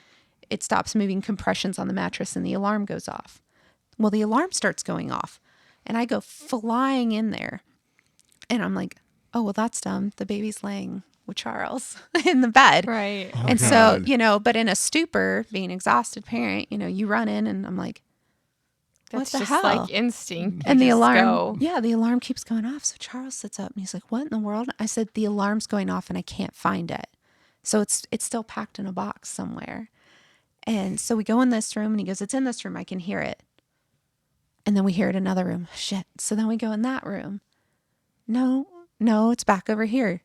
it stops moving compressions on the mattress and the alarm goes off. Well, the alarm starts going off and I go flying in there and I'm like, oh, well, that's dumb. The baby's laying with Charles in the bed. Right. Oh, and God. So, but in a stupor, being an exhausted parent, you run in and I'm like, what That's the just hell? like instinct. And the Just alarm, go. the alarm keeps going off. So Charles sits up and he's like, what in the world? I said, the alarm's going off and I can't find it. So it's still packed in a box somewhere. And so we go in this room and he goes, it's in this room. I can hear it. And then we hear it in another room. Shit. So then we go in that room. No, it's back over here.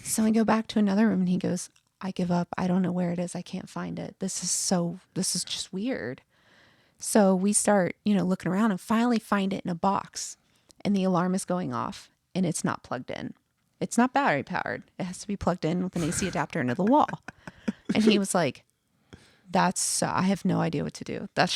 So we go back to another room and he goes, I give up. I don't know where it is. I can't find it. This is just weird. So we start, looking around and finally find it in a box and the alarm is going off and it's not plugged in. It's not battery powered. It has to be plugged in with an AC adapter into the wall. And he was like, I have no idea what to do. That's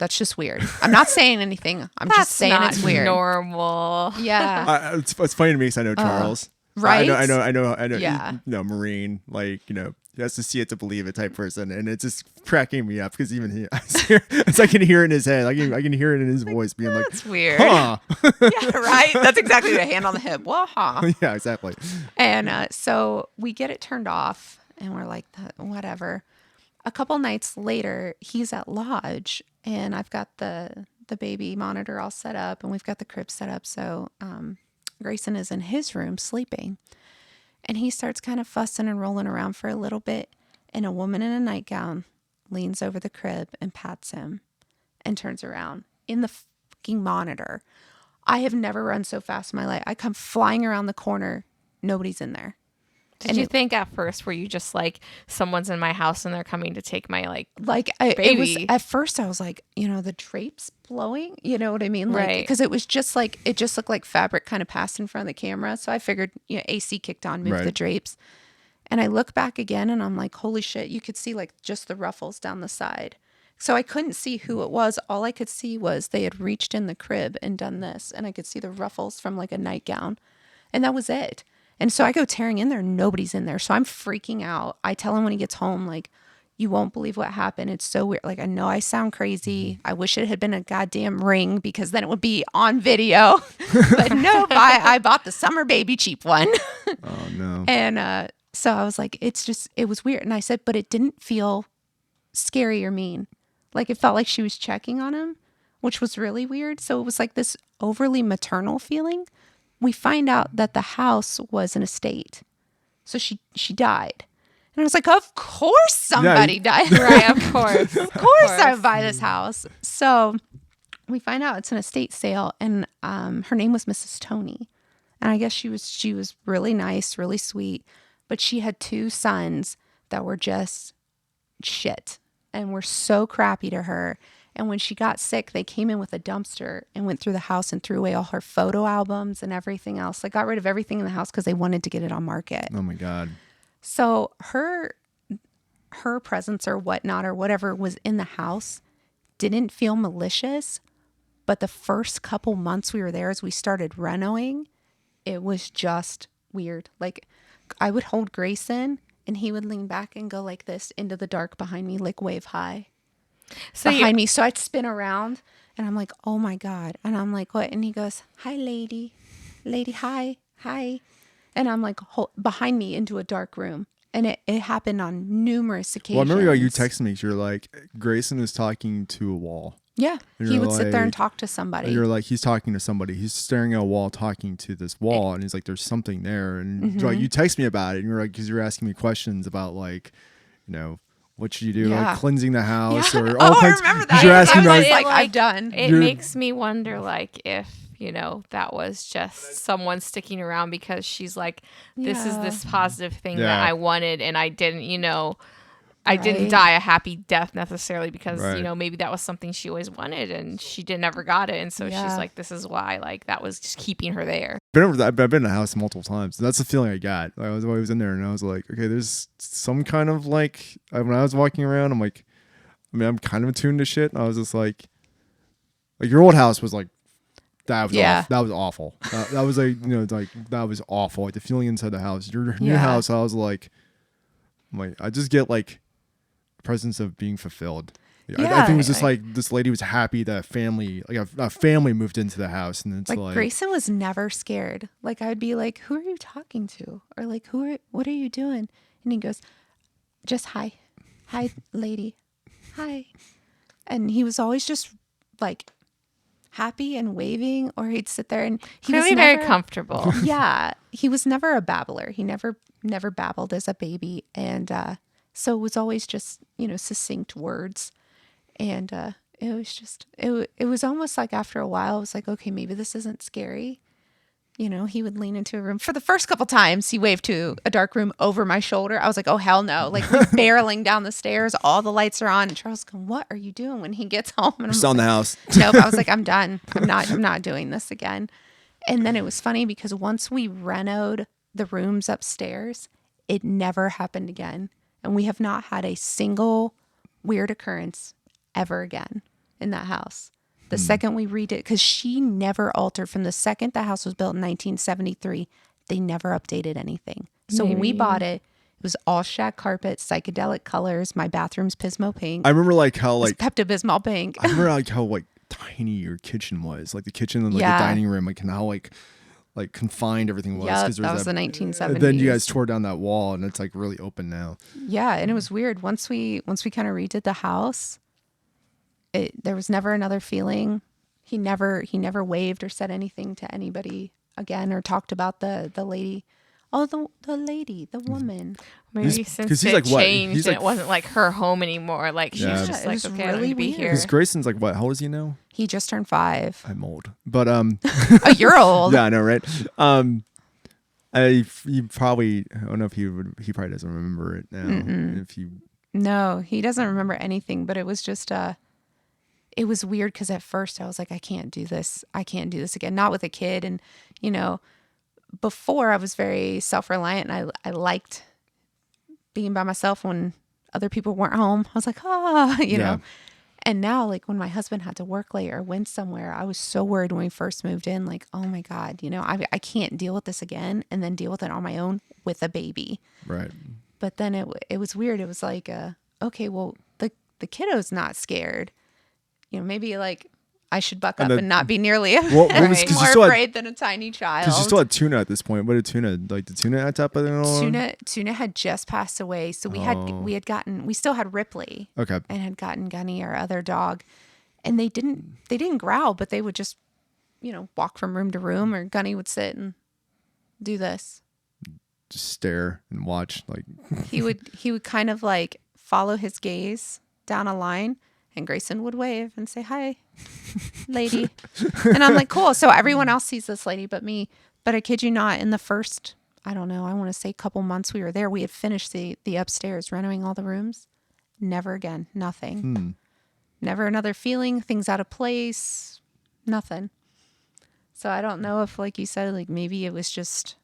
That's just weird. I'm not saying anything. I'm just saying not it's weird. normal. Yeah. It's funny to me because I know Charles. Right? I know. Yeah. You know, Marine, like, you know, he has to see it to believe it type person, and it's just cracking me up because even he, I can hear it in his head. I can hear it in his voice being like, That's weird. huh. Yeah, right? That's exactly the hand on the hip. Well, huh? Yeah, exactly. And so we get it turned off, and we're like, whatever. A couple nights later, he's at lodge, and I've got the baby monitor all set up, and we've got the crib set up. So Grayson is in his room sleeping, and he starts kind of fussing and rolling around for a little bit, and a woman in a nightgown leans over the crib and pats him and turns around in the fucking monitor. I have never run so fast in my life. I come flying around the corner. Nobody's in there. Did you think at first, were you just like, someone's in my house and they're coming to take my it was, baby? at first I was like, you know, the drapes blowing, you know what I mean? Like, Right. because it was just like, it just looked like fabric kind of passed in front of the camera. So I figured, you know, AC kicked on, moved the Right. drapes. And I look back again and I'm like, holy shit, you could see like just the ruffles down the side. So I couldn't see who it was. All I could see was they had reached in the crib and done this. And I could see the ruffles from like a nightgown. And that was it. And so I go tearing in there. Nobody's in there. So I'm freaking out. I tell him when he gets home, like, you won't believe what happened. It's so weird. Like, I know I sound crazy. I wish it had been a goddamn ring because then it would be on video. But no, I bought the summer baby cheap one. Oh no. And so I was like, it was weird. And I said, but it didn't feel scary or mean. Like, it felt like she was checking on him, which was really weird. So it was like this overly maternal feeling. We find out that the house was an estate. So she died. And I was like, of course somebody died. Right, of course. Of course I would buy this house. So we find out it's an estate sale, and her name was Mrs. Tony. And I guess she was really nice, really sweet, but she had 2 sons that were just shit and were so crappy to her. And when she got sick, they came in with a dumpster and went through the house and threw away all her photo albums and everything else. Like, got rid of everything in the house because they wanted to get it on market. Oh my God. So her presence or whatnot or whatever was in the house didn't feel malicious. But the first couple months we were there, as we started renoing, it was just weird. Like, I would hold Grayson and he would lean back and go like this into the dark behind me, like wave high. So Behind me. So I'd spin around and I'm like, oh my God. And I'm like, what? And he goes, hi, lady, hi. And I'm like, behind me into a dark room. And it happened on numerous occasions. Well, I remember you texted me. You're like, Grayson is talking to a wall. Yeah. And He you're would sit there and like- talk to somebody. And you're like, he's talking to somebody. He's staring at a wall, talking to this wall, and he's like, "There's something there." And like, you text me about it, and you're like, because you're asking me questions about like, you know, what should you do, Yeah. like cleansing the house Yeah. or Oh, all I kinds. remember that. You're I asking was about like, I've done. It You're- makes me wonder, like, if, you know, that was just someone sticking around because she's like, this is Yeah. this positive thing Yeah. that I wanted, and I didn't, you know, I didn't Right. die a happy death necessarily because, Right. you know, maybe that was something she always wanted and she never got it. And so Yeah. she's like, this is why, like, that was just keeping her there. I've been in the house multiple times. That's the feeling I got. I was always in there, and I was like, okay, there's some kind of like when I was walking around, I'm like, I mean, I'm kind of attuned to shit. And I was just like your old house was like. That was Yeah. that was awful. That was like, you know, like that was awful. Like the feeling inside the house. Your new Yeah. house, I was like, I just get like a presence of being fulfilled. I Yeah. think it was just like this lady was happy that a family, like a family, moved into the house, and it's Like, like Grayson was never scared. Like, I'd be like, who are you talking to? Or like, what are you doing? And he goes, just hi, lady, hi. And he was always just like happy and waving, or he'd sit there and he Clearly was very never, comfortable. Yeah, he was never a babbler. He never babbled as a baby, and so it was always just, you know, succinct words. And it was just it was almost like after a while, I was like, okay, maybe this isn't scary. You know, he would lean into a room. For the first couple times, he waved to a dark room over my shoulder. I was like, oh, hell no. Like, we're barreling down the stairs. All the lights are on. And Charles going, what are you doing when he gets home? And I'm selling the like, house. Nope. I was like, I'm done. I'm not doing this again. And then it was funny because once we renoed the rooms upstairs, it never happened again. And we have not had a single weird occurrence ever again. in that house. The second we redid, because she never altered from the second the house was built in 1973. They never updated anything. So when we bought it, it was all shag carpet, psychedelic colors. My bathroom's Pismo pink. I remember like how like Pepto-Bismol pink. I remember like how like tiny your kitchen was, like the kitchen and like the dining room, like and how like confined everything was. Yeah, 'cause there that was the 1970s. And then you guys tore down that wall, and it's like really open now. Yeah, and it was weird. Once we kind of redid the house, there was never another feeling. He never waved or said anything to anybody again, or talked about the lady. Oh, the woman. Maybe since he's it like what? changed He's and like, it wasn't like her home anymore. Like she was Yeah. just It like, was okay, I really don't be weird. here. because Grayson's like what? How old is he now? He just turned 5. I'm old, but Oh, you're old. yeah, I know, right? He probably, I don't know if he probably doesn't remember it now. If you No, he doesn't remember anything, but it was just it was weird because at first I was like, I can't do this again, not with a kid. And before I was very self-reliant, and I liked being by myself when other people weren't home. I was like, you know. And now, like when my husband had to work late or went somewhere, I was so worried when we first moved in, like, oh my God, I can't deal with this again, and then deal with it on my own with a baby. right. But then it was weird. It was like, okay, well, the kiddo's not scared. Maybe like I should buck up and not be nearly what was, 'cause you more still had- afraid than a tiny child. Because you still had Tuna at this point. What did Tuna like? The Tuna at top of it? Tuna had just passed away, so we still had Ripley. Okay. And had gotten Gunny, our other dog, and they didn't growl, but they would just walk from room to room, or Gunny would sit and do this. Just stare and watch. Like He would kind of like follow his gaze down a line, and Grayson would wave and say, "Hi, lady." And I'm like, cool. So everyone else sees this lady but me. But I kid you not, in the first, I don't know, I want to say couple months we were there, we had finished the upstairs, renovating all the rooms. Never again. Nothing. Never another feeling, things out of place, nothing. So I don't know if, like you said, like maybe it was just,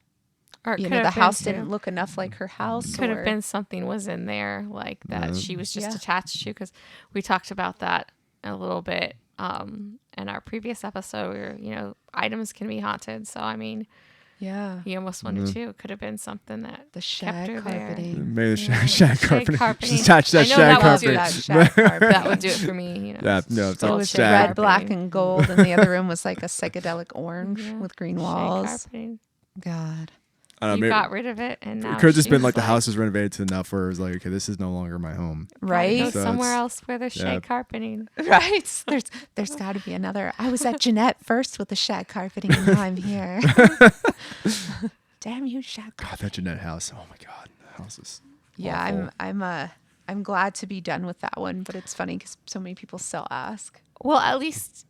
Or it could the have been house too. didn't look enough like her house. Could have or- been something was in there like that she was just Yeah. attached to, because we talked about that a little bit in our previous episode where items can be haunted. So I mean, Yeah. you almost wonder too, it could have been something that The kept shag her there. carpeting. maybe the shag Shag carpeting. carpeting. Just attach that I know shag that would carpeting. do That shag carpet. That would do it for me. Yeah, no, it's It all was shag. red, black, and gold, and the other room was like a psychedelic orange Yeah. with green Shag walls. carpeting. God. I don't know, You maybe- got rid of it, and now it could have just she been was like the house was renovated to enough where it was like, okay, this is no longer my home. gotta Right? go So somewhere it's- else where there's shag carpeting. Right. There's got to be another. I was at Jeanette first with the shag carpeting, and now I'm here. Damn you, shag carpeting. God, that Jeanette house. Oh my God, the house is. Yeah, awful. I'm glad to be done with that one, but it's funny because so many people still ask. Well, at least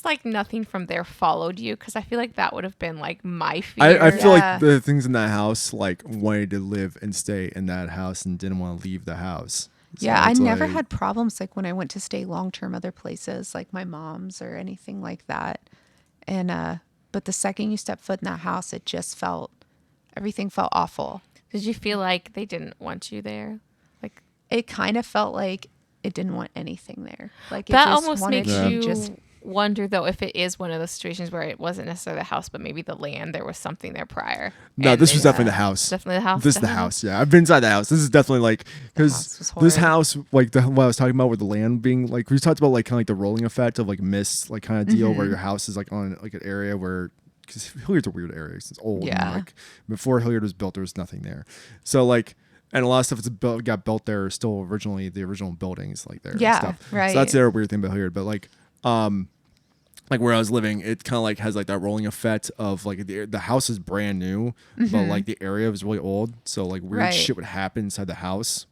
like nothing from there followed you, because I feel like that would have been like my fear. I feel Yeah. like the things in that house like wanted to live and stay in that house and didn't want to leave the house. So Yeah, I it's never like- had problems like when I went to stay long term other places, like my mom's or anything like that. And but the second you step foot in that house, everything felt awful. Did you feel like they didn't want you there? Like It kind of felt like it didn't want anything there. Like it that just almost wanted makes to you just wonder though if it is one of those situations where it wasn't necessarily the house, but maybe the land. There was something there prior. No, And this they- was definitely the house. Definitely the house. This is the house. Yeah, I've been inside the house. This is definitely like because house was this horrid. house, like what I was talking about with the land being like we talked about like kind of like the rolling effect of like mist, like kind of deal Mm-hmm. where your house is like on like an area where because Hilliard's a weird area. It's old. Yeah. And, like before Hilliard was built, there was nothing there. So like. And a lot of stuff that's got built there is still originally the original buildings like there. Yeah, and stuff. right. So that's the other weird thing about Hilliard. But like where I was living, it kind of like has like that rolling effect of like the house is brand new, but like the area was really old. So like weird Right. shit would happen inside the house.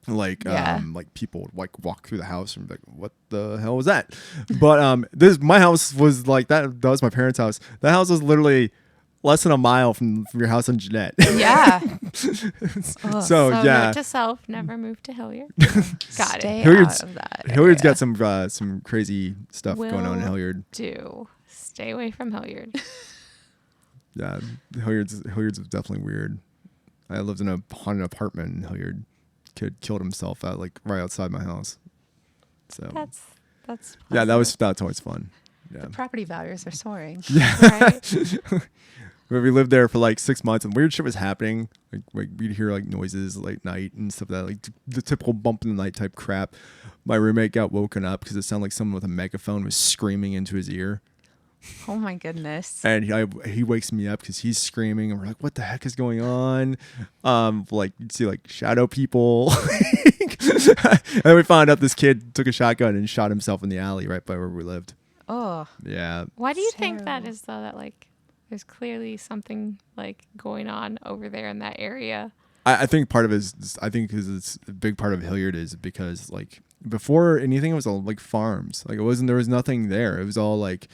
Like Yeah. like people would like walk through the house and be like, what the hell was that? But my house was like that was my parents' house. That house was literally less than a mile from your house in Jeanette. yeah. so So yeah. note to self: never move to Hilliard. Got it. Stay Hilliard's- out of that. Hilliard's area. got some crazy stuff going on in Will Hilliard. do. Stay away from Hilliard. Yeah, Hilliard's definitely weird. I lived in a haunted apartment in Hilliard. Kid killed himself at like right outside my house. So That's That's Yeah, that's always fun. Yeah. The property values are soaring. right. We lived there for like 6 months, and weird shit was happening. Like we'd hear like noises late night and stuff like that, like the typical bump in the night type crap. My roommate got woken up because it sounded like someone with a megaphone was screaming into his ear. Oh my goodness. And he wakes me up because he's screaming, and we're like, "What the heck is going on?" Like you'd see like shadow people. And then we found out this kid took a shotgun and shot himself in the alley right by where we lived. Oh. Yeah. Why do you think that Terrible. is though? That like there's clearly something like going on over there in that area. I think part of it is, I think because it's a big part of Hilliard is because like before anything it was all like farms. Like there was nothing there. It was all like,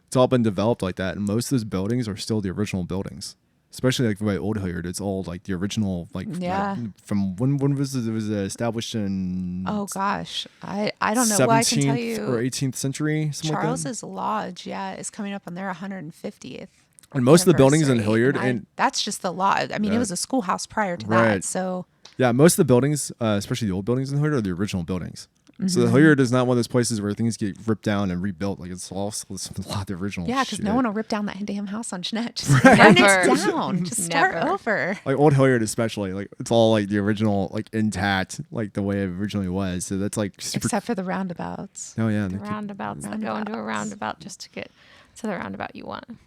it's all been developed like that. And most of those buildings are still the original buildings. Especially like by Old Hilliard, it's all like the original, like Yeah. from when was it was established in Oh gosh. I don't know. Well, I can tell 17th you or 18th century, something like that. Charles's Lodge, is coming up on their 150th. And most of the buildings in anniversary, Hilliard, and and that's just the lodge. I mean, it was a schoolhouse prior to that. Right. So yeah, most of the buildings, especially the old buildings in Hilliard, are the original buildings. So the Hilliard is not one of those places where things get ripped down and rebuilt. Like it's a lot of the original. yeah, because shit. no one will rip down that damn house on Jeanette. Just burn it Never. down. Just start Never. over. Like Old Hilliard, especially, like it's all like the original, like intact, like the way it originally was. So that's like super. Except for the roundabouts. Oh yeah, The roundabouts that go into a roundabout just to get to the roundabout you want.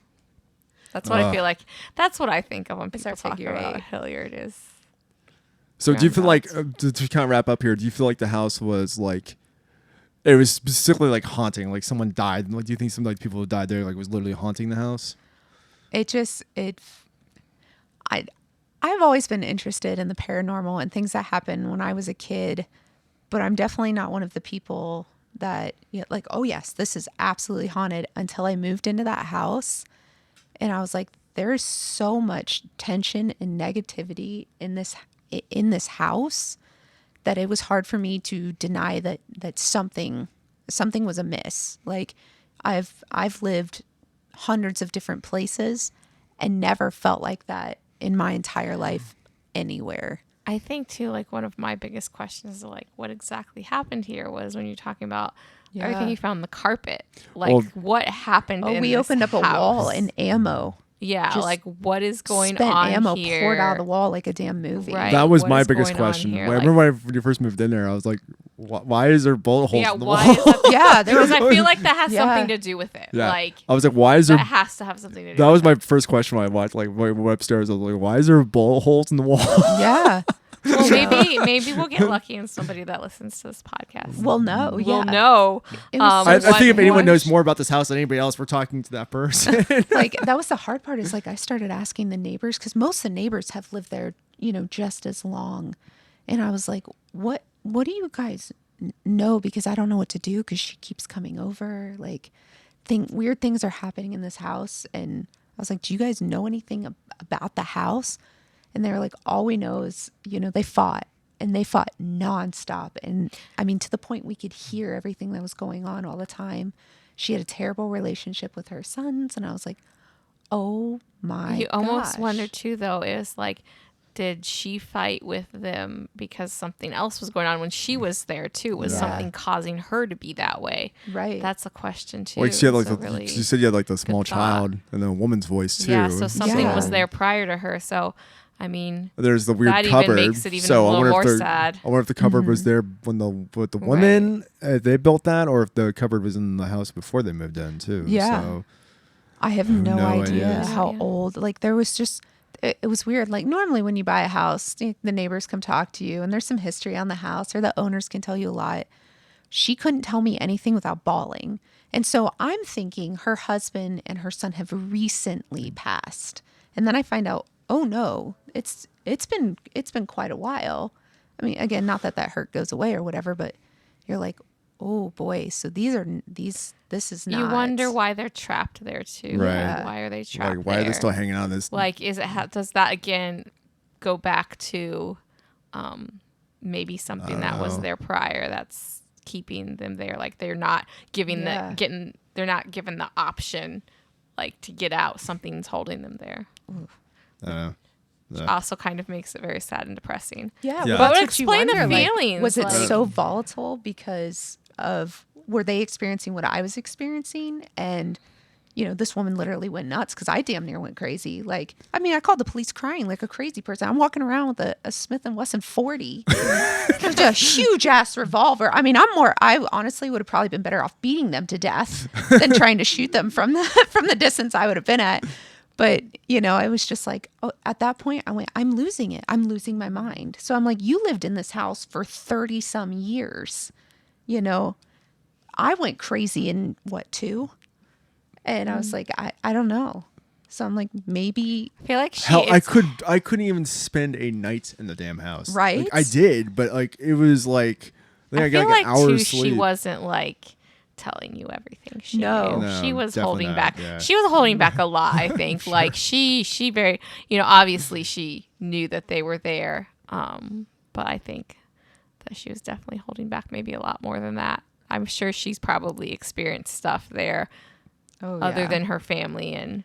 That's what I feel like. That's what I think of when It's people our talk figure about eight. Hilliard is. So do you feel like roundabouts. to kind of wrap up here? Do you feel like the house was like? It was specifically like haunting, like someone died. Like, do you think some like people who died there like was literally haunting the house? I've always been interested in the paranormal and things that happened when I was a kid, but I'm definitely not one of the people that like, oh yes, this is absolutely haunted, until I moved into that house and I was like, there's so much tension and negativity in this house that it was hard for me to deny that something was amiss. Like I've lived hundreds of different places and never felt like that in my entire life anywhere. I think too, like one of my biggest questions is like, what exactly happened here was when you're talking about everything you found on the carpet. Like, Well, what happened? Oh, in we this opened up a house? wall and ammo. Yeah, just like what is going spent on ammo here? poured out of the wall like a damn movie. Right. That was What my is biggest going on question. here? I Like- remember when you first moved in there, I was like, why is there bullet holes Yeah, in the why wall? is that? Yeah, there was Because I feel like that has Yeah. something to do with it. Yeah. Like I was like, why is there? that has to have something to do. That with was it. my first question when I watched. Like, went upstairs. I was like, why is there bullet holes in the wall? yeah. Well, maybe we'll get lucky and somebody that listens to this podcast Well, no, yeah. will know. It was so I think if anyone what- knows more about this house than anybody else, we're talking to that person. Like that was the hard part, is like I started asking the neighbors, because most of the neighbors have lived there, just as long. And I was like, what do you guys know? Because I don't know what to do, because she keeps coming over. Like weird things are happening in this house. And I was like, do you guys know anything about the house? And they were like, all we know is, they fought, and they fought nonstop. And I mean, to the point we could hear everything that was going on all the time. She had a terrible relationship with her sons. And I was like, oh my You almost gosh. wonder too, though, is like, did she fight with them because something else was going on when she was there too? Was Yeah. something causing her to be that way? Right. That's a question too. Like, she had like So you said you had like the small thought. child and then a woman's voice too. Yeah, so something Yeah. was there prior to her. So, I mean, There's the weird that even cupboard. makes it even so a I little wonder more if sad. I wonder if the cupboard was there when with the women they built that, or if the cupboard was in the house before they moved in too. Yeah. So, I have no No idea idea. how Yeah. old. Like there was just, it was weird. Like normally when you buy a house, the neighbors come talk to you and there's some history on the house, or the owners can tell you a lot. She couldn't tell me anything without bawling. And so I'm thinking her husband and her son have recently passed. And then I find out, oh no, it's been quite a while. I mean, again, not that hurt goes away or whatever, but you're like, oh boy, so this is not. you wonder why they're trapped there too. Right. Like, why are they trapped like, why are they there? still hanging out in this? Like, does that again go back to maybe something that was there prior that's keeping them there? Like they're not giving Yeah. they're not given the option like to get out. Something's holding them there. Also kind of makes it very sad and depressing. Yeah, Yeah. well, But that's would what you explain the wonder, like, feelings, was it like- so volatile because of were they experiencing what I was experiencing? And, you know, this woman literally went nuts because I damn near went crazy. Like, I mean, I called the police crying like a crazy person. I'm walking around with a Smith & Wesson 40, just a huge ass revolver. I mean, I honestly would have probably been better off beating them to death than trying to shoot them from the distance I would have been at. But, you know, I was just like, oh, at that point I went, I'm losing it. I'm losing my mind. So I'm like, you lived in this house for 30 some years. You know, I went crazy in what, 2? And I was like, I don't know. So I'm like, maybe. I feel like I couldn't even spend a night in the damn house. Right? Like, I did, but like it was like I got feel like an hour too, of sleep. she wasn't like telling you everything she No. knew. No, She was definitely holding not, back. yeah. She was holding back a lot, I think. Sure. Like she very, you know, obviously she knew that they were there. But I think that she was definitely holding back maybe a lot more than that. I'm sure she's probably experienced stuff there other than her family, and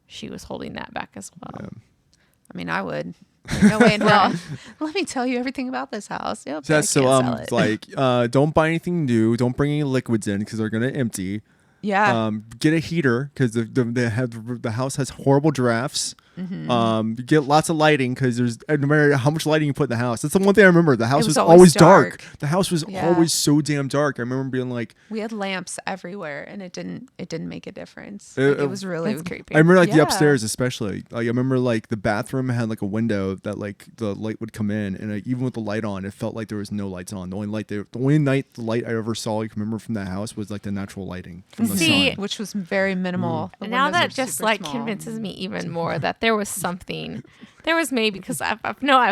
she was holding that back as well. Yeah. I mean, I would. Like, no way in hell. Let me tell you everything about this house. Yep, So I that's can't sell it's it. like don't buy anything new. Don't bring any liquids in because they're gonna empty. Yeah. Get a heater because the house has horrible drafts. Mm-hmm. Get lots of lighting because there's no matter how much lighting you put in the house. That's the one thing I remember. The house was was always always dark. dark. The house was Yeah. always so damn dark. I remember being like, We had lamps everywhere, and it didn't make a difference. It- Like, it was really That's creepy. I remember like the Yeah. upstairs especially. Like I remember like the bathroom had like a window that like the light would come in, and like, even with the light on, it felt like there was no lights on. The only night the light I ever saw, like remember from that house, was like the natural lighting from the See, sun. which was very minimal. The Now windows that are just super like small. convinces me even more that there was something. There was maybe because at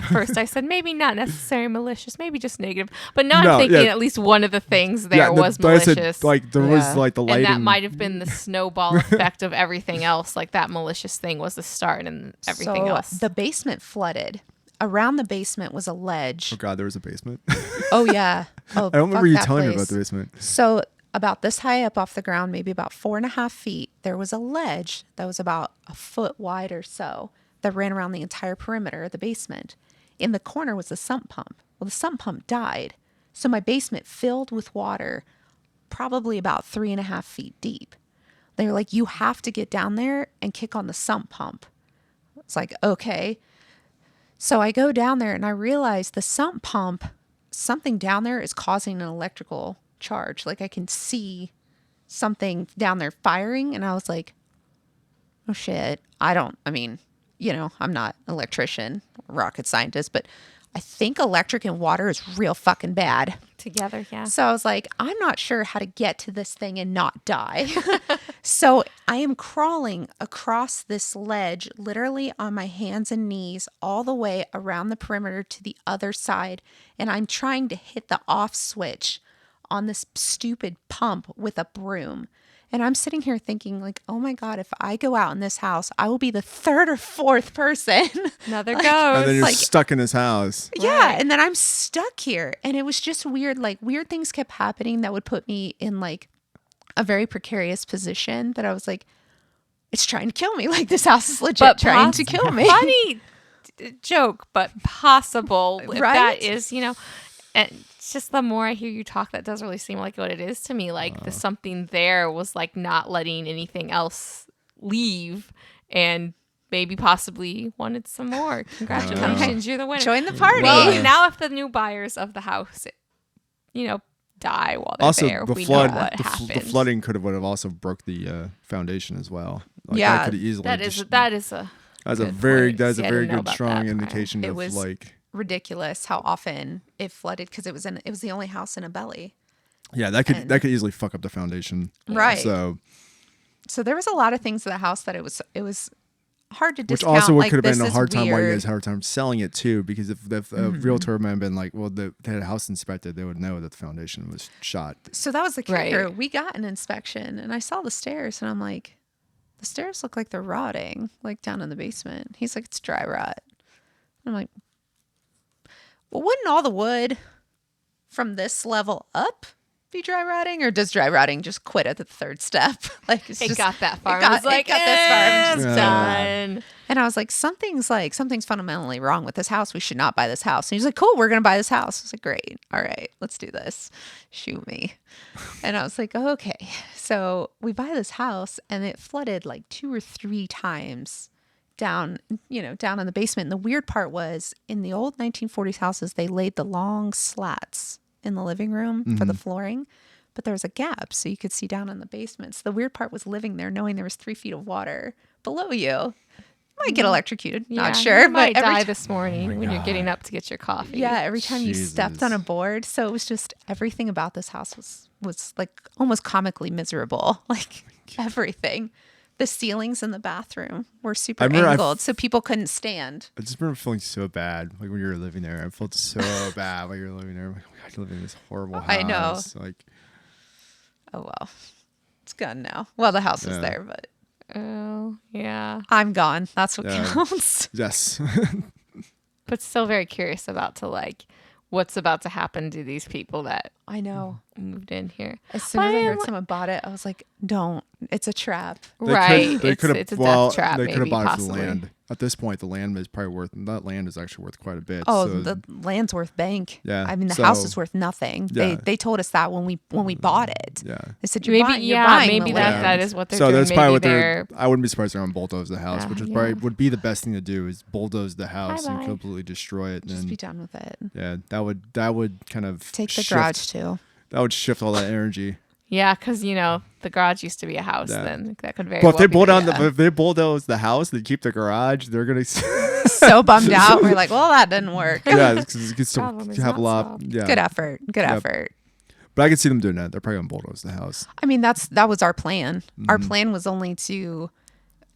first I said maybe not necessarily malicious, maybe just negative. But now No, I'm thinking yeah. at least one of the things there was but I malicious. said like there was Yeah. like the and lighting. that might have been the snowball effect of everything else. Like that malicious thing was the start, and everything So else. the basement flooded. Around the basement was a ledge. Oh god, there was a basement. Oh yeah. Oh, I don't remember fuck you that telling me place. about the basement. So about this high up off the ground, maybe about 4.5 feet, there was a ledge that was about a foot wide or so that ran around the entire perimeter of the basement. In the corner was the sump pump. Well, the sump pump died. So my basement filled with water, probably about 3.5 feet deep. They were like, you have to get down there and kick on the sump pump. It's like, okay. So I go down there and I realize the sump pump, something down there is causing an electrical charge. Like I can see something down there firing. And I was like, oh shit. You know, I'm not an electrician, rocket scientist, but I think electric and water is real fucking bad. Together, yeah. So I was like, I'm not sure how to get to this thing and not die. So I am crawling across this ledge, literally on my hands and knees, all the way around the perimeter to the other side. And I'm trying to hit the off switch on this stupid pump with a broom. And I'm sitting here thinking like, oh my God, if I go out in this house, I will be the 3rd or 4th person. Another And then ghost. you're like- stuck in his house. Yeah. Right. And then I'm stuck here. And it was just weird. Like weird things kept happening that would put me in like a very precarious position that I was like, it's trying to kill me. Like this house is legit trying to kill me. Funny joke, but possible. If Right? that is, you know, and it's just the more I hear you talk, that does really seem like what it is to me. Like the something there was like not letting anything else leave, and maybe possibly wanted some more. Congratulations, you're the winner. Join the party. Well, now if the new buyers of the house, you know, die while they're Also, there, the we flood, know what the happened. flooding would have also broke the foundation as well. Like, Yeah, that could easily. that is just- a That's a good very point. that's See, a I very didn't know good about strong that. indication It of was- like Ridiculous how often it flooded because it was the only house in a belly. that could easily fuck up the foundation. Right. So there was a lot of things in the house that it was hard to which discount. also like, could have been this a is hard time why you weird. guys had a hard time selling it too, because if a realtor might have been like, well, they had a house inspected, they would know that the foundation was shot. So that was the Right. kicker. We got an inspection and I saw the stairs and I'm like, the stairs look like they're rotting, like down in the basement. He's like, it's dry rot. I'm like, well, wouldn't all the wood from this level up be dry rotting, or does dry rotting just quit at the third step? Like It got that far. It got, I was like, it got this far. I'm just done. And I was like, something's fundamentally wrong with this house. We should not buy this house. And he's like, cool, we're going to buy this house. I was like, great. All right, let's do this. Shoot me. And I was like, oh, okay. So we buy this house and it flooded like 2 or 3 times down in the basement. And the weird part was in the old 1940s houses, they laid the long slats in the living room for the flooring, but there was a gap so you could see down in the basement. So the weird part was living there knowing there was 3 feet of water below you. Might get electrocuted, not sure. You might but die this morning when you're getting up to get your coffee. Yeah, every time you stepped on a board. So it was just everything about this house was like almost comically miserable. Like everything. The ceilings in the bathroom were super angled, so people couldn't stand. I just remember feeling so bad, like when you were living there. I felt so bad when you were living there. I'm like, oh my God, I live in this horrible house. I know. Like, oh well, it's gone now. Well, the house is there, but Oh, yeah. I'm gone. That's what counts. yes. But still very curious about what's about to happen to these people that I know moved in here. As soon as I heard someone bought it, I was like, don't. It's a trap. Right. They could have, it's a death trap, they could have maybe, bought it for possibly. the land. At this point, the land is probably that land is actually worth quite a bit. Oh, so, the land's worth bank. Yeah, I mean, the so- house is worth nothing. Yeah. They told us that when we bought it. Yeah. They said, you're buying maybe the land. that is what they're So doing. that's probably what they're I wouldn't be surprised they're going to bulldoze the house, which is probably would be the best thing to do is bulldoze the house and Bye-bye. completely destroy it. Just and be done with it. yeah, that would kind of Take the shift, garage too. That would shift all that energy. Yeah, because the garage used to be a house. Yeah. Then that could very. Well, well if they bulldoze the house, they keep the garage. They're gonna. So bummed out. We're like, well, that didn't work. Yeah, because you can still Problem is have a not lot. solved. Yeah, Good effort. Good effort. But I can see them doing that. They're probably gonna bulldoze the house. I mean, that was our plan. Our plan was only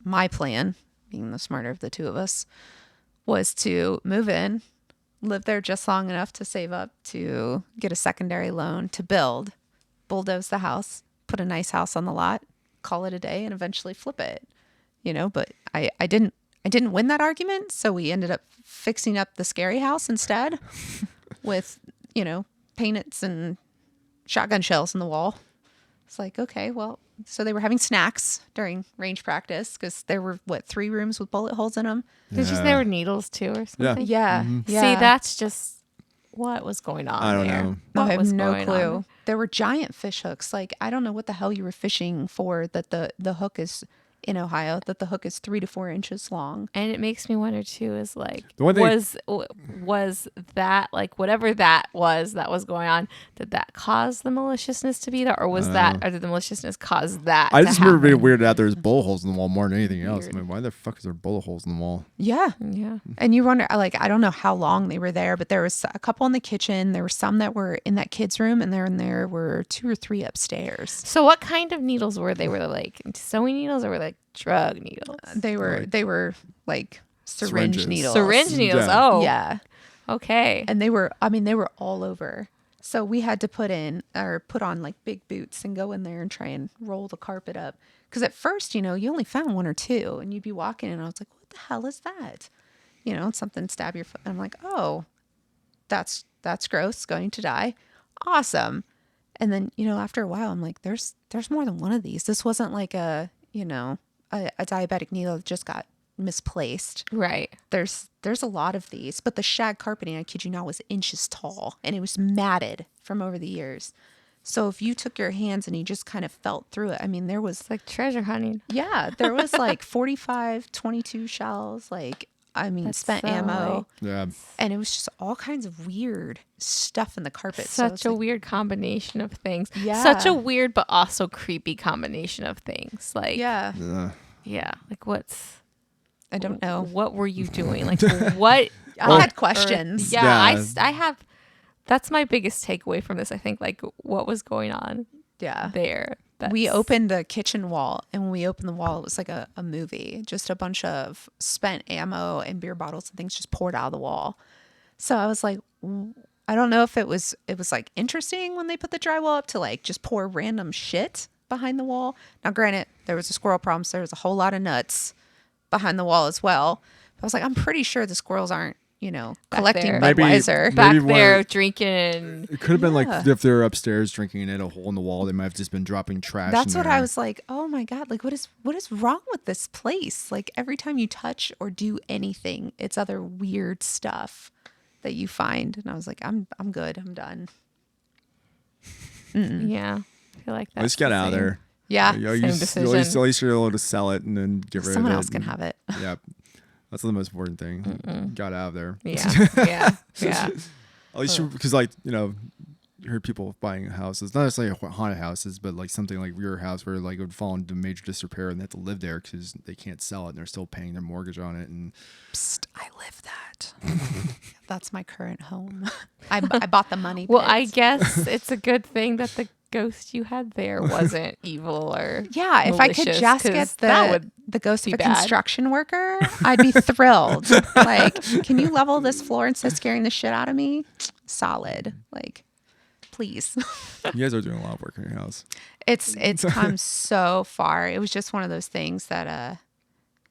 my plan, being the smarter of the two of us, was to move in, live there just long enough to save up to get a secondary loan to bulldoze the house, put a nice house on the lot, call it a day, and eventually flip it. But I didn't win that argument, so we ended up fixing up the scary house instead with, paintings and shotgun shells in the wall. It's like, okay, well, so they were having snacks during range practice because there were 3 rooms with bullet holes in them. Did you say there were needles too or something? Yeah. See, that's just what was going on. I don't there. know. What I have was no going clue. on? There were giant fish hooks. Like, I don't know what the hell you were fishing for that the hook is in Ohio, that the hook is 3 to 4 inches long. And it makes me wonder too, is like, The one thing- was that like whatever that was going on? Did that cause the maliciousness to be there, or was or did the maliciousness cause that? I to just remember being happen? weirded out. There's bullet holes in the wall more than anything else. I mean, why the fuck is there bullet holes in the wall? Yeah. Yeah. And you wonder, like, I don't know how long they were there, but there was a couple in the kitchen. There were some that were in that kid's room, and then there were 2 or 3 upstairs. So what kind of needles were they? Were they like sewing needles, or were they like drug needles? They were like syringe Syringes. needles. Syringe needles. Yeah. Oh, Yeah. Okay. And they were all over. So we had to put on like big boots and go in there and try and roll the carpet up. Because at first, you only found 1 or 2, and you'd be walking, and I was like, what the hell is that? Something stab your foot. I'm like, oh, that's gross, going to die. Awesome. And then, after a while, I'm like, there's more than one of these. This wasn't like a diabetic needle that just got misplaced. Right. There's a lot of these, but the shag carpeting, I kid you not, was inches tall, and it was matted from over the years. So if you took your hands and you just kind of felt through it, I mean, there was It's like treasure hunting. there was like 45, 22 shells, spent ammo. Yeah. And it was just all kinds of weird stuff in the carpet. Such a weird combination of things. Yeah. Such a weird but also creepy combination of things. Like, Yeah. yeah. Like, I don't know. what were you doing? Like, what? I had questions. Yeah, Yeah. I have. That's my biggest takeaway from this. I think, like, what was going on Yeah. there? We opened the kitchen wall, and when we opened the wall, it was like a movie. Just a bunch of spent ammo and beer bottles and things just poured out of the wall. So I was like, I don't know if it was like interesting when they put the drywall up to like just pour random shit behind the wall. Now, granted, there was a squirrel problem, so there was a whole lot of nuts behind the wall as well. I was like, I'm pretty sure the squirrels aren't collecting there. Budweiser. Back Maybe there drinking. It could have been like if they're upstairs drinking and at a hole in the wall, they might have just been dropping trash. That's in what there. I was like, oh my God, like what is wrong with this place? Like every time you touch or do anything, it's other weird stuff that you find. And I was like, I'm good. I'm done. Yeah. I feel like I just that's got out of there. Yeah. Same At decision. least you're able to sell it and then get rid of it. Someone else can and- have it. Yep. That's the most important thing. Got out of there. Yeah. At least because like, you heard people buying houses, not necessarily haunted houses, but like something like your house where like it would fall into major disrepair and they have to live there because they can't sell it and they're still paying their mortgage on it. And Psst, I live that. That's my current home. I bought the money Well, pit. I guess it's a good thing that the ghost you had there wasn't evil or Yeah, if I could malicious, just 'cause get that would the ghost be of a bad. construction worker, I'd be thrilled. Like, can you level this floor instead of scaring the shit out of me? Solid. Like, please. you guys are doing a lot of work in your house. It's come so far. It was just one of those things that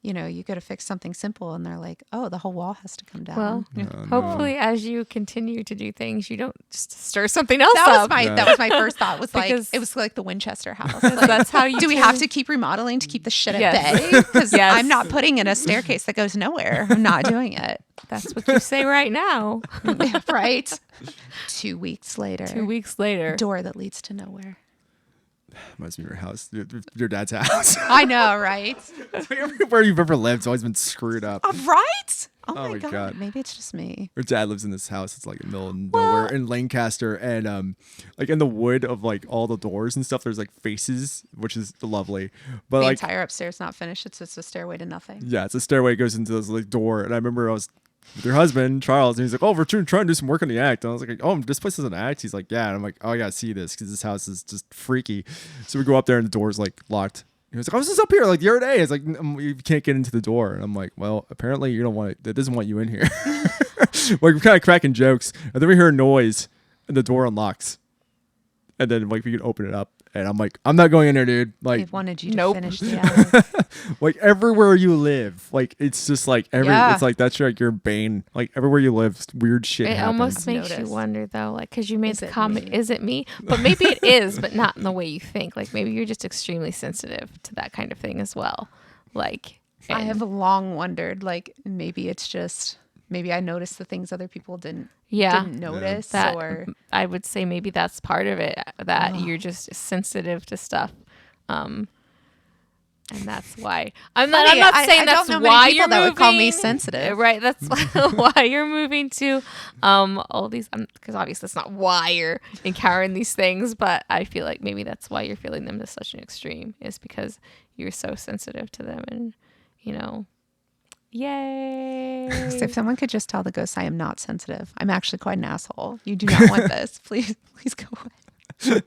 you go to fix something simple and they're like, oh, the whole wall has to come down. Well, No. hopefully as you continue to do things, you don't just stir something else that was up. my first thought. Was like Because- it was like the Winchester house. Like, That's how you do we have to keep remodeling to keep the shit at Yes. bay? Because Yes. I'm not putting in a staircase that goes nowhere. I'm not doing it. That's what you say right now. Right? 2 weeks later. 2 weeks later. Door that leads to nowhere. Must be your house, your dad's house. I know, right? Everywhere you've ever lived, it's always been screwed up. Right? Oh, Oh my my God. God. Maybe it's just me. Her dad lives in this house. It's like in the middle of nowhere in Lancaster, and like in the wood of like all the doors and stuff. There's like faces, which is lovely. But The like, entire upstairs not finished. It's just a stairway to nothing. yeah, it's a stairway that goes into this like door. And I remember I was with your husband Charles, and he's like, "Oh, we're trying to do some work on the act." And I was like, "Oh, this place is an act." He's like, "Yeah." And I'm like, "Oh, I gotta see this because this house is just freaky." So we go up there, and the door's like locked. He was like, "I was just up here like the other day." It's like, "You can't get into the door." And I'm like, "Well, apparently you don't want it. That doesn't want you in here." Like we're kind of cracking jokes, and then we hear a noise, and the door unlocks, and then like we can open it up, and I'm like, "I'm not going in there, dude." They Like, wanted you to Nope. finish the alley. like everywhere you live, like it's just like Yeah. it's like that's like your bane. Like everywhere you live, weird shit It happens. almost makes you Notice. wonder though, like, because you made Is the it comment, me? is it me? But maybe it is, but not in the way you think. Like maybe you're just extremely sensitive to that kind of thing as well. Like, I and- have long wondered, like, maybe I noticed the things other people didn't notice, that or I would say maybe that's part of it, that you're just sensitive to stuff. And that's why I'm not Funny, saying I that's don't know why many you're people that moving. would call me sensitive. Right, that's why you're moving to all these, because obviously that's not why you're encountering these things, but I feel like maybe that's why you're feeling them to such an extreme, is because you're so sensitive to them. And yay. So if someone could just tell the ghost I am not sensitive, I'm actually quite an asshole. You do not want this. Please go away.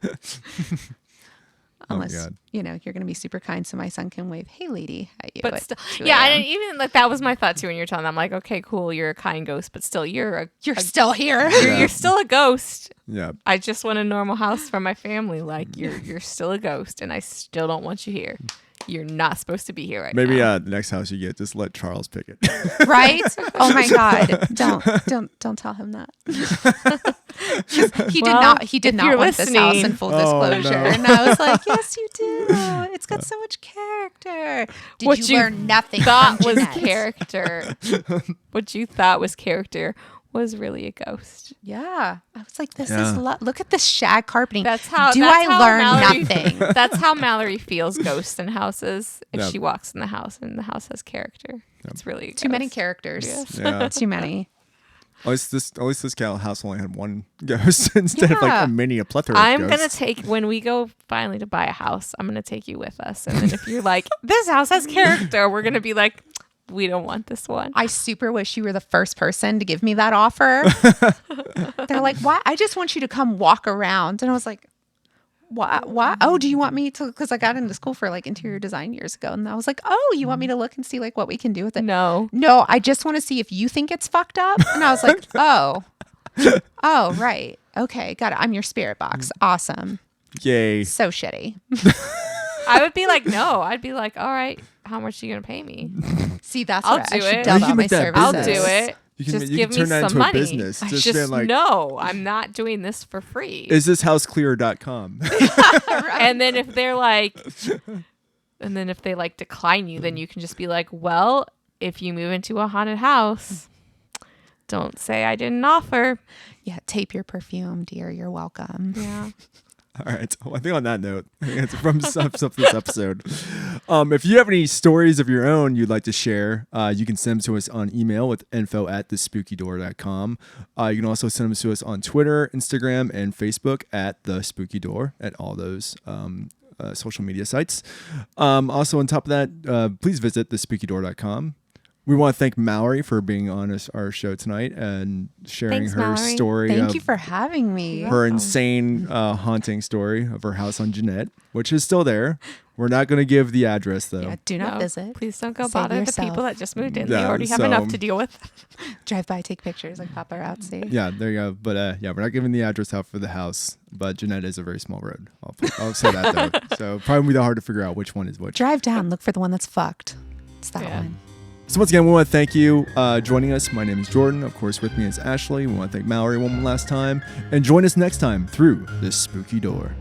Unless God. you're going to be super kind, so my son can wave "Hey, lady" at you. But at still, 2 yeah, I a.m. didn't even like that was my thought too when you're telling them. I'm like, okay, cool, you're a kind ghost, but still, you're still here. you're still a ghost. Yeah. I just want a normal house for my family. Like you're still a ghost, and I still don't want you here. You're not supposed to be here right Maybe now. the next house you get, just let Charles pick it. Right? Oh my God! Don't tell him that. He did if not you're want this house in listening- full Oh, disclosure, no. and I was like, "Yes, you do. It's got so much character." Did What you you learn nothing thought from was Jeanette? character. What you thought was character was really a ghost. Yeah, I was like, "This Yeah. is look at this shag carpeting." That's how. Do that's I how learn Mallory, nothing? That's how Mallory feels ghosts in houses. If Yeah. she walks in the house and the house has character, it's really a Too many ghost. characters. Yes. Yeah. Too many. At least this house only had one ghost instead of like Yeah. a plethora of I'm ghosts. gonna take when we go finally to buy a house. I'm gonna take you with us, and then if you're like, this house has character, we're gonna be like, we don't want this one. I super wish you were the first person to give me that offer. They're like, "Why? I just want you to come walk around." And I was like, "Why? Oh, do you want me to?" Because I got into school for like interior design years ago, and I was like, "Oh, you want me to look and see like what we can do with it?" No. No, I just want to see if you think it's fucked up. And I was like, "Oh, right, okay, got it. I'm your spirit box. Awesome. Yay. So shitty." I would be like, no. I'd be like, all right, how much are you gonna pay me? See, that's I'll what I do should it. dub You out can my make that services. I'll do it. You just you give can turn me that some into money. a business. I Just just being like, no, I'm not doing this for free. is this houseclear.com? And then if they're like, and then if they like decline you, then you can just be like, well, if you move into a haunted house, don't say I didn't offer. Yeah, tape your perfume, dear. You're welcome. Yeah. All right. Well, I think on that note, it's from this episode. If you have any stories of your own you'd like to share, you can send them to us on email with info@thespookydoor.com. You can also send them to us on Twitter, Instagram, and Facebook at The Spooky Door at all those social media sites. Also, on top of that, please visit thespookydoor.com. We want to thank Mallory for being on our show tonight and sharing Thanks, her Mallory. story. Thank you for having me. Her insane haunting story of her house on Jeanette, which is still there. We're not going to give the address, though. Yeah, do not visit. Please don't go Save bother yourself. the people that just moved in. Yeah, They already have so- enough to deal with. Drive by, take pictures like paparazzi. Yeah, there you go. But yeah, we're not giving the address out for the house. But Jeanette is a very small road. I'll say that, though. So probably hard to figure out which one is which. Drive down, look for the one that's fucked. It's that Yeah. one. So once again, we want to thank you joining us. My name is Jordan. Of course, with me is Ashley. We want to thank Mallory one last time. And join us next time through this spooky door.